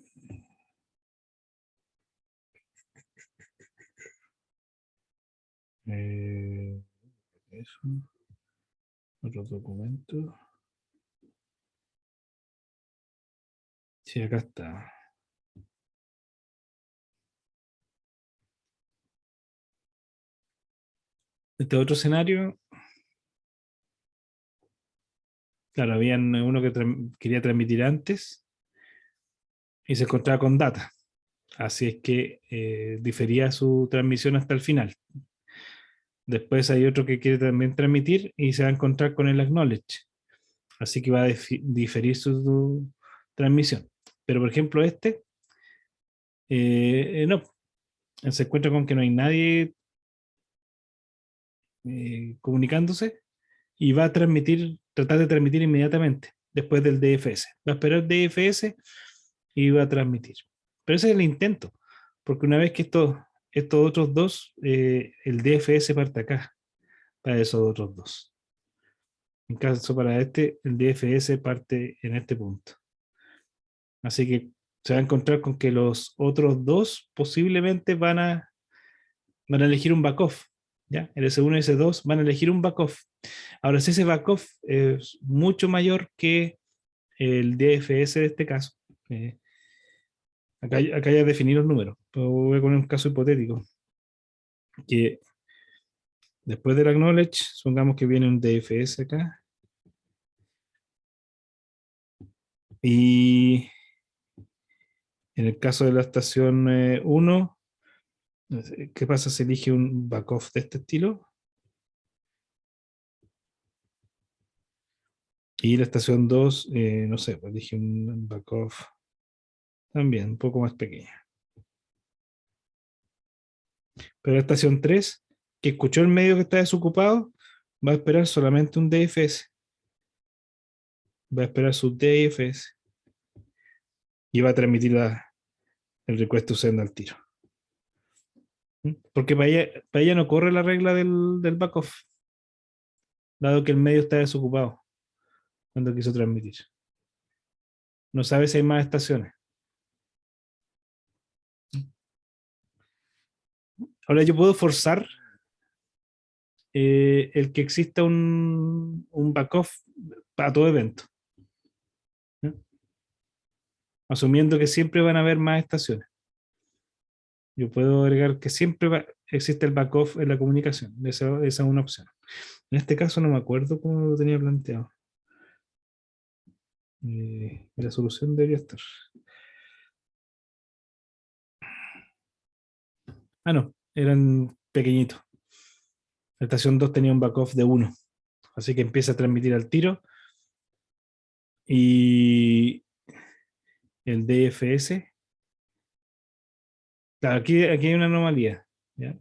A: Eh, eso, otros documentos. Sí, acá está. Este otro escenario, claro, había uno que quería transmitir antes y se encontraba con data. Así es que difería su transmisión hasta el final. Después hay otro que quiere también transmitir y se va a encontrar con el acknowledge. Así que va a diferir su transmisión. Pero por ejemplo no, se encuentra con que no hay nadie comunicándose y va a tratar de transmitir inmediatamente después del DFS. Va a esperar DFS y va a transmitir. Pero ese es el intento, porque una vez que estos otros dos, el DFS parte acá para esos otros dos. En caso para el DFS parte en este punto. Así que se va a encontrar con que los otros dos posiblemente van a elegir un backoff. ¿Ya? El S1 y S2 van a elegir un backoff. Ahora, si ese backoff es mucho mayor que el DFS de este caso, acá ya definí los números, pero voy a poner un caso hipotético, que después del acknowledge, supongamos que viene un DFS acá, y en el caso de la estación 1, ¿qué pasa si elige un backoff de este estilo? Y la estación 2, no sé, pues elige un backoff también un poco más pequeña. Pero la estación 3, que escuchó el medio que está desocupado, va a esperar solamente un DFS. Va a esperar su DFS y va a transmitir el request to send al tiro. Porque para ella no corre la regla del backoff, dado que el medio está desocupado cuando quiso transmitir. No sabe si hay más estaciones. Ahora yo puedo forzar el que exista un backoff para todo evento, ¿no? Asumiendo que siempre van a haber más estaciones. Yo puedo agregar que siempre existe el backoff en la comunicación. Esa es una opción. En este caso no me acuerdo cómo lo tenía planteado. La solución debería estar. Ah, no, eran pequeñitos. La estación 2 tenía un backoff de 1. Así que empieza a transmitir al tiro. Y el DFS. Claro, aquí hay una anomalía. ¿Ya?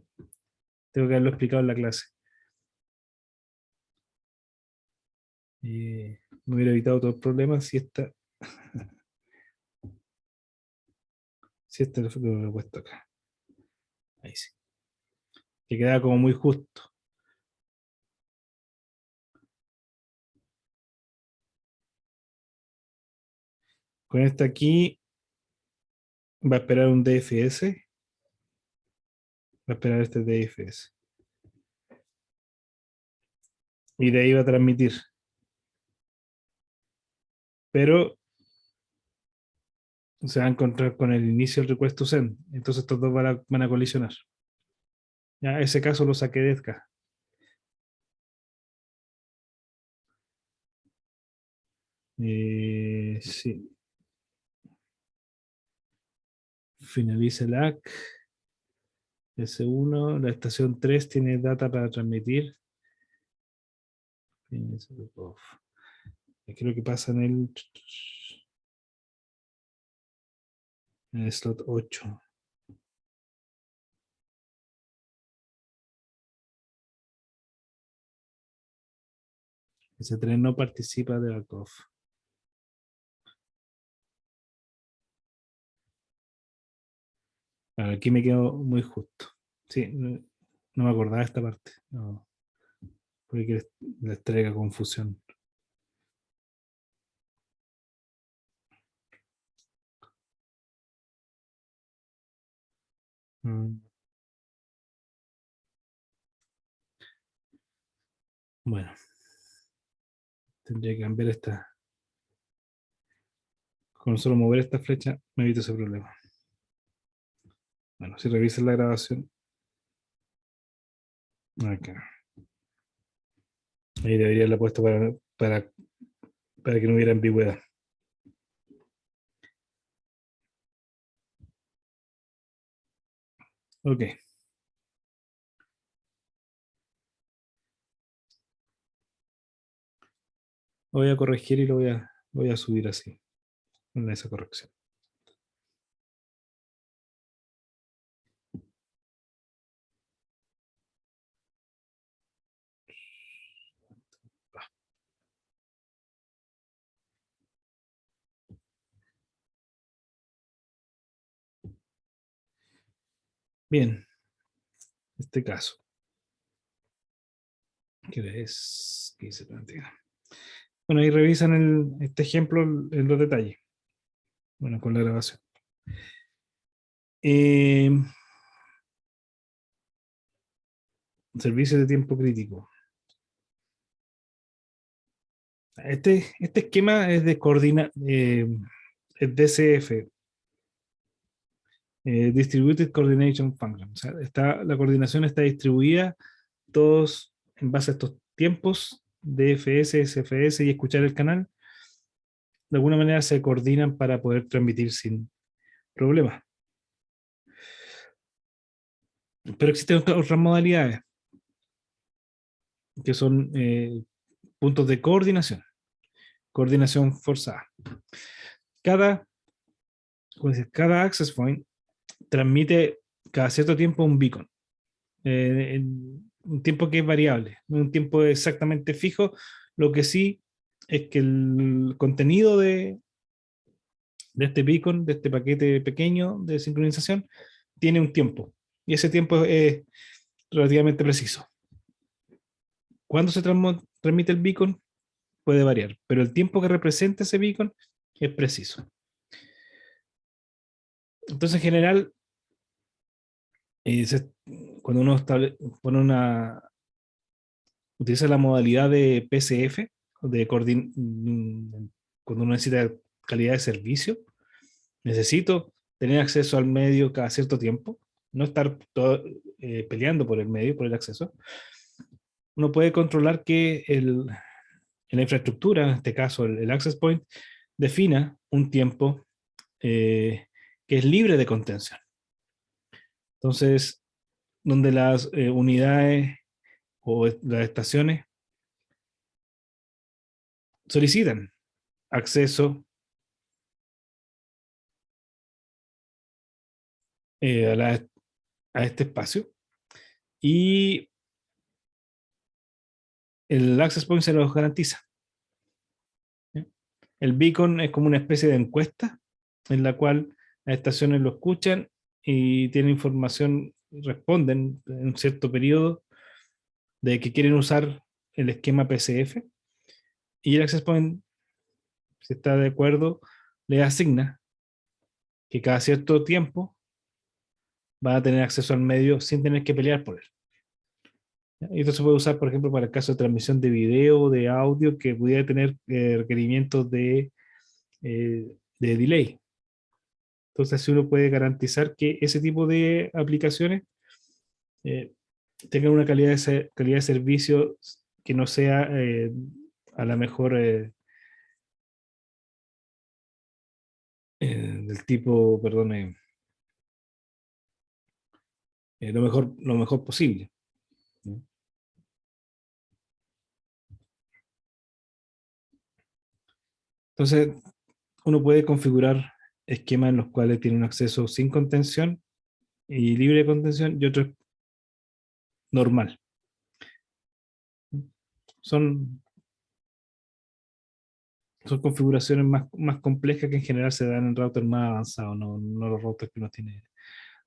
A: Tengo que haberlo explicado en la clase. Me hubiera evitado todo el problema si Si este lo he puesto acá. Ahí sí. Que queda como muy justo. Con este aquí va a esperar un DFS. Va a esperar este DFS. Y de ahí va a transmitir. Pero se va a encontrar con el inicio del request to send. Entonces estos dos van a colisionar. Ya, ese caso lo saqué de acá. Sí. Finaliza el AC. S1. La estación 3 tiene data para transmitir. Creo que pasa en el slot 8. Ese tren no participa de la COF. Aquí me quedo muy justo. Sí, no me acordaba de esta parte. No, porque les traiga confusión. Bueno, tendría que cambiar esta. Con solo mover esta flecha me evito ese problema. Bueno, si revisan la grabación. Acá. Ahí debería haberla puesto para que no hubiera ambigüedad. Ok. Lo voy a corregir y lo voy a subir así, con esa corrección. Bien, este caso. ¿Qué es? 15:30. Bueno, ahí revisan este ejemplo en los detalles. Bueno, con la grabación. Servicios de tiempo crítico. Este esquema es de es DCF, Distributed Coordination Function. O sea, la coordinación está distribuida todos en base a estos tiempos, DFS, SFS y escuchar el canal. De alguna manera se coordinan para poder transmitir sin problemas. Pero existen otras modalidades que son puntos de coordinación, coordinación forzada. Cada access point transmite cada cierto tiempo un beacon, en un tiempo que es variable, no un tiempo exactamente fijo. Lo que sí es que el contenido de este beacon, de este paquete pequeño de sincronización, tiene un tiempo, y ese tiempo es relativamente preciso. Cuando se transmite el beacon puede variar, pero el tiempo que representa ese beacon es preciso. Entonces, en general, cuando uno utiliza la modalidad de PCF, cuando uno necesita calidad de servicio, necesito tener acceso al medio cada cierto tiempo, no estar peleando por el medio, por el acceso. Uno puede controlar que en la infraestructura, en este caso el access point, defina un tiempo que es libre de contención. Entonces, donde las unidades o las estaciones solicitan acceso a este espacio, y el access point se los garantiza. El beacon es como una especie de encuesta en la cual las estaciones lo escuchan y tienen información, responden en un cierto periodo de que quieren usar el esquema PCF, y el Access Point, si está de acuerdo, le asigna que cada cierto tiempo va a tener acceso al medio sin tener que pelear por él. Y esto se puede usar, por ejemplo, para el caso de transmisión de video, de audio, que pudiera tener requerimientos de delay. Entonces, si uno puede garantizar que ese tipo de aplicaciones eh, tengan una calidad de servicio que no sea a la mejor del tipo, perdón, lo mejor posible, ¿no? Entonces, uno puede configurar esquemas en los cuales tiene un acceso sin contención y libre de contención, y otro normal. Son, son configuraciones más complejas que en general se dan en routers más avanzados, no los routers que uno tiene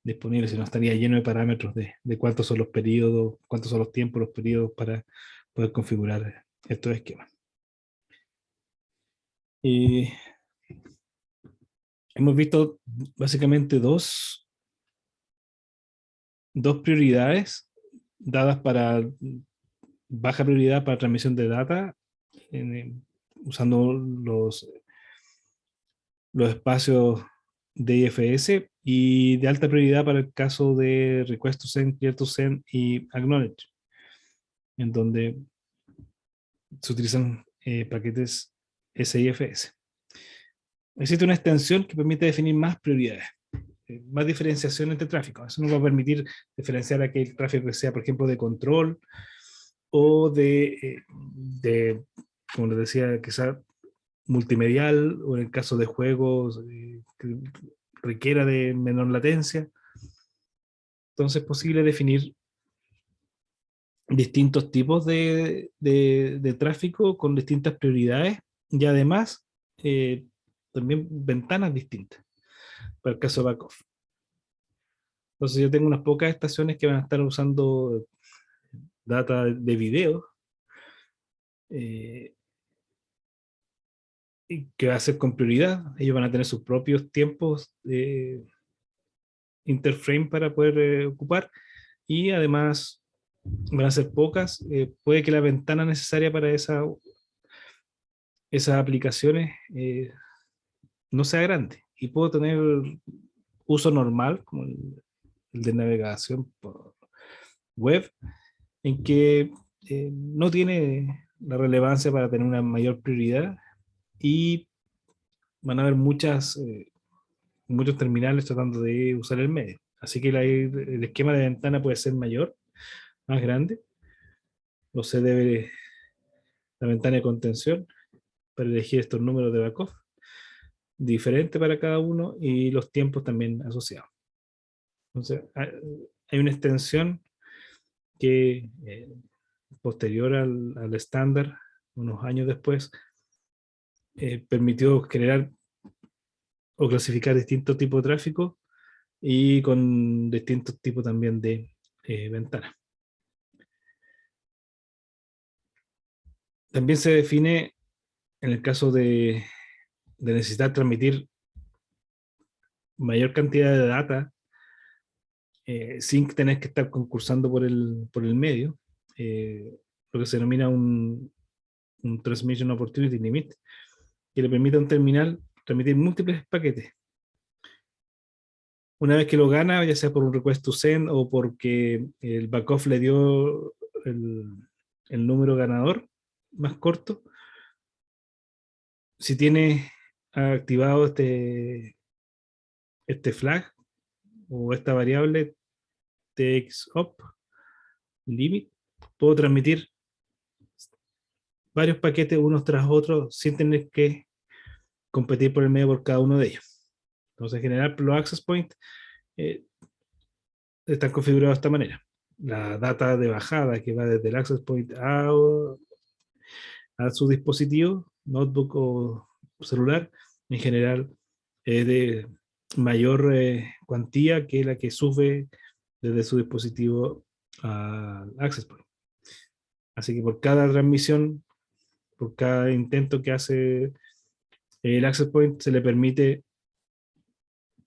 A: disponibles, sino estaría lleno de parámetros de cuántos son los periodos, cuántos son los tiempos, los periodos para poder configurar estos esquemas. Y hemos visto básicamente dos prioridades dadas para baja prioridad para transmisión de data, usando los espacios de IFS, y de alta prioridad para el caso de request to send, clear to send y acknowledge, en donde se utilizan paquetes SIFS. Existe una extensión que permite definir más prioridades, más diferenciación entre tráfico. Eso nos va a permitir diferenciar aquel tráfico que sea, por ejemplo, de control o como les decía, quizá multimedial, o en el caso de juegos que requiera de menor latencia. Entonces es posible definir distintos tipos de tráfico con distintas prioridades, y además también ventanas distintas para el caso de backoff. Entonces yo tengo unas pocas estaciones que van a estar usando data de video, eh, y que va a ser con prioridad. Ellos van a tener sus propios tiempos interframe para poder ocupar, y además van a ser pocas. Puede que la ventana necesaria para esas aplicaciones no sea grande, y puedo tener uso normal, como el de navegación por web, en que no tiene la relevancia para tener una mayor prioridad, y van a haber muchos terminales tratando de usar el medio. Así que el esquema de ventana puede ser mayor, más grande, o se debe la ventana de contención para elegir estos números de backoff, diferente para cada uno, y los tiempos también asociados. Entonces, hay una extensión que posterior al estándar, unos años después, permitió generar o clasificar distintos tipos de tráfico y con distintos tipos también de ventanas. También se define, en el caso de necesitar transmitir mayor cantidad de data sin tener que estar concursando por el medio, lo que se denomina un Transmission Opportunity Limit, que le permite a un terminal transmitir múltiples paquetes. Una vez que lo gana, ya sea por un request to send o porque el backoff le dio el número ganador más corto, si tiene activado este flag o esta variable TXOP limit, puedo transmitir varios paquetes unos tras otros sin tener que competir por el medio por cada uno de ellos. Entonces, en general, los access points están configurados de esta manera. La data de bajada que va desde el access point a su dispositivo, notebook o celular, en general mayor cuantía que la que sube desde su dispositivo al access point. Así que por cada transmisión, por cada intento que hace el access point, se le permite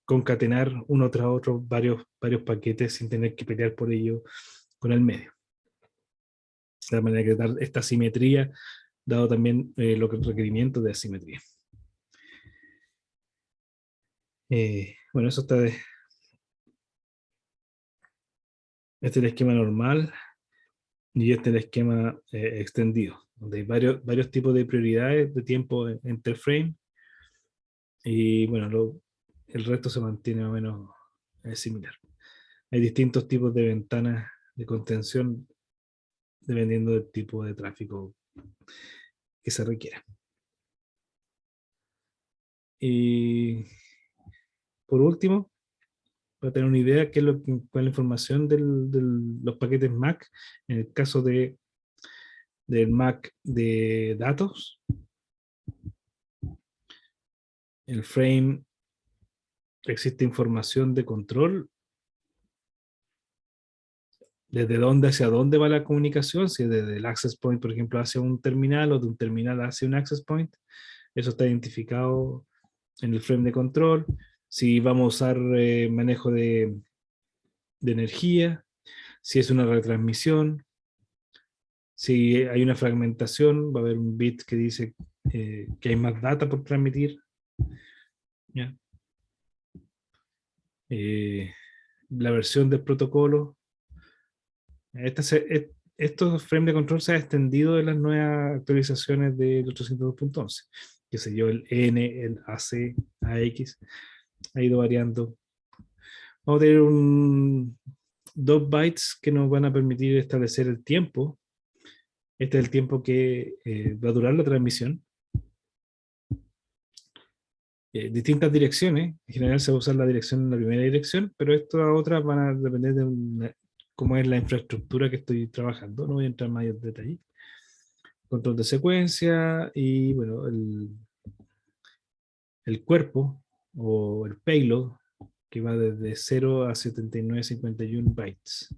A: concatenar uno tras otro varios paquetes sin tener que pelear por ello con el medio. De la manera que dar esta simetría, dado también los requerimientos de asimetría. Bueno, eso está este es el esquema normal y este es el esquema extendido, donde hay varios tipos de prioridades de tiempo entre frame y bueno, el resto se mantiene más o menos similar. Hay distintos tipos de ventanas de contención dependiendo del tipo de tráfico que se requiera. Y por último, para tener una idea qué es cuál es la información de los paquetes MAC, en el caso del MAC de datos, el frame, existe información de control, desde dónde hacia dónde va la comunicación, si es desde el access point, por ejemplo, hacia un terminal o de un terminal hacia un access point, eso está identificado en el frame de control. Si vamos a usar manejo de energía, si es una retransmisión, si hay una fragmentación, va a haber un bit que dice que hay más data por transmitir. ¿Ya? La versión del protocolo. Estos frames de control se han extendido en las nuevas actualizaciones del 802.11. Que sé yo, el N, el AC, AX, ha ido variando. Vamos a tener 2 bytes que nos van a permitir establecer el tiempo. Este es el tiempo que va a durar la transmisión. Distintas direcciones. En general se va a usar la dirección en la primera dirección, pero estas otras van a depender de cómo es la infraestructura que estoy trabajando. No voy a entrar en mayor detalle. Control de secuencia y bueno, el cuerpo o el payload que va desde 0 a 7951 bytes.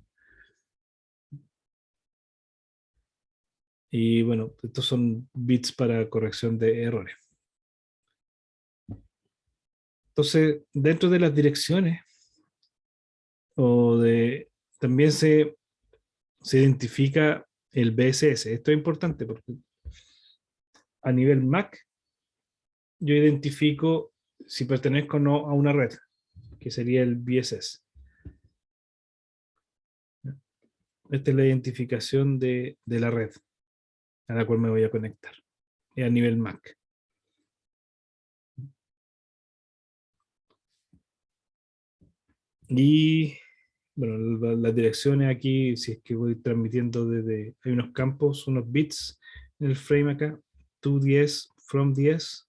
A: Y bueno, estos son bits para corrección de errores. Entonces, dentro de las direcciones, también se identifica el BSS. Esto es importante porque a nivel MAC, yo identifico si pertenezco o no a una red, que sería el BSS. Esta es la identificación de la red a la cual me voy a conectar, a nivel MAC. Y bueno, las direcciones aquí, si es que voy transmitiendo hay unos campos, unos bits en el frame acá, to 10, from 10,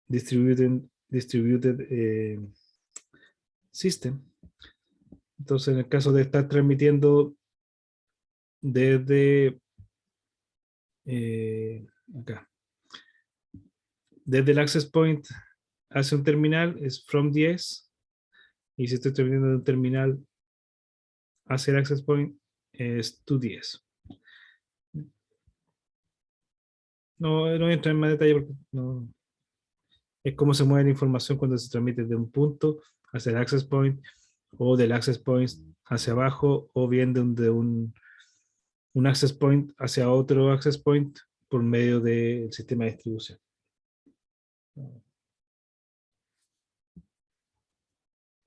A: distributed system. Entonces, en el caso de estar transmitiendo desde acá, desde el access point hacia un terminal es from 10, y si estoy transmitiendo de un terminal hacia el access point es to 10. No voy a entrar en más detalle porque no, es cómo se mueve la información cuando se transmite de un punto hacia el access point o del access point hacia abajo o bien de un access point hacia otro access point por medio del sistema de distribución.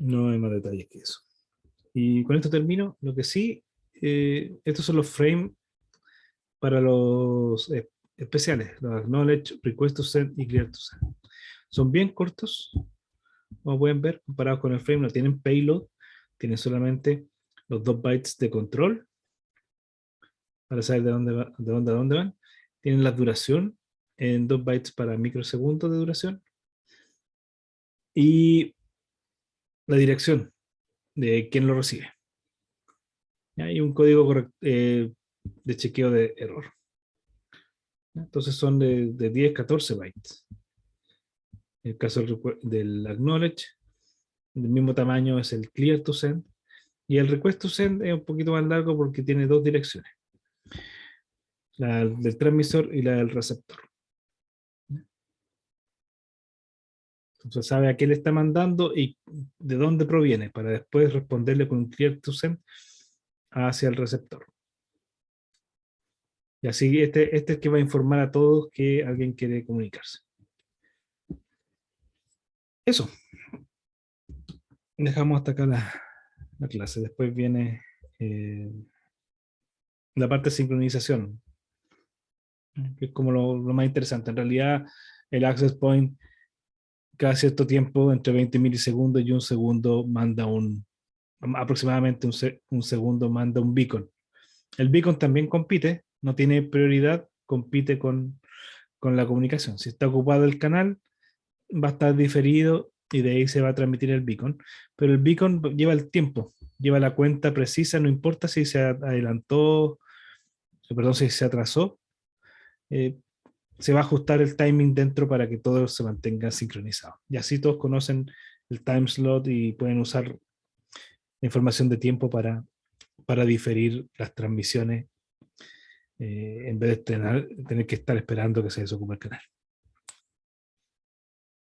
A: No hay más detalles que eso. Y con esto termino. Lo que sí, estos son los frames para los especiales, los acknowledge, request to send y clear to send. Son bien cortos, como pueden ver, comparados con el frame, no tienen payload, tienen solamente los 2 bytes de control para saber de dónde a dónde van. Tienen la duración en 2 bytes para microsegundos de duración y la dirección de quién lo recibe. Hay un código de chequeo de error. Entonces son de 10, 14 bytes. En el caso del acknowledge, del mismo tamaño es el clear to send. Y el request to send es un poquito más largo porque tiene dos direcciones, la del transmisor y la del receptor. Entonces sabe a qué le está mandando y de dónde proviene para después responderle con un clear to send hacia el receptor. Y así este es el que va a informar a todos que alguien quiere comunicarse. Eso. Dejamos hasta acá la clase. Después viene la parte de sincronización, que es como lo más interesante. En realidad, el access point, cada cierto tiempo, entre 20 milisegundos y un segundo, manda aproximadamente un segundo, manda un beacon. El beacon también compite, no tiene prioridad, compite con la comunicación. Si está ocupado el canal, va a estar diferido y de ahí se va a transmitir el beacon. Pero el beacon lleva el tiempo, lleva la cuenta precisa, no importa si se adelantó, perdón, si se atrasó, se va a ajustar el timing dentro para que todo se mantenga sincronizado. Y así todos conocen el time slot y pueden usar la información de tiempo para diferir las transmisiones en vez de tener que estar esperando que se desocupe el canal.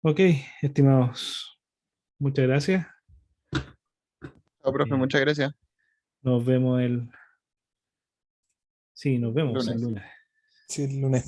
A: Ok, estimados, muchas gracias.
C: Chao, profe, muchas gracias.
A: Nos vemos Sí, nos vemos el
C: Lunes.
A: lunes.
B: Sí, el lunes.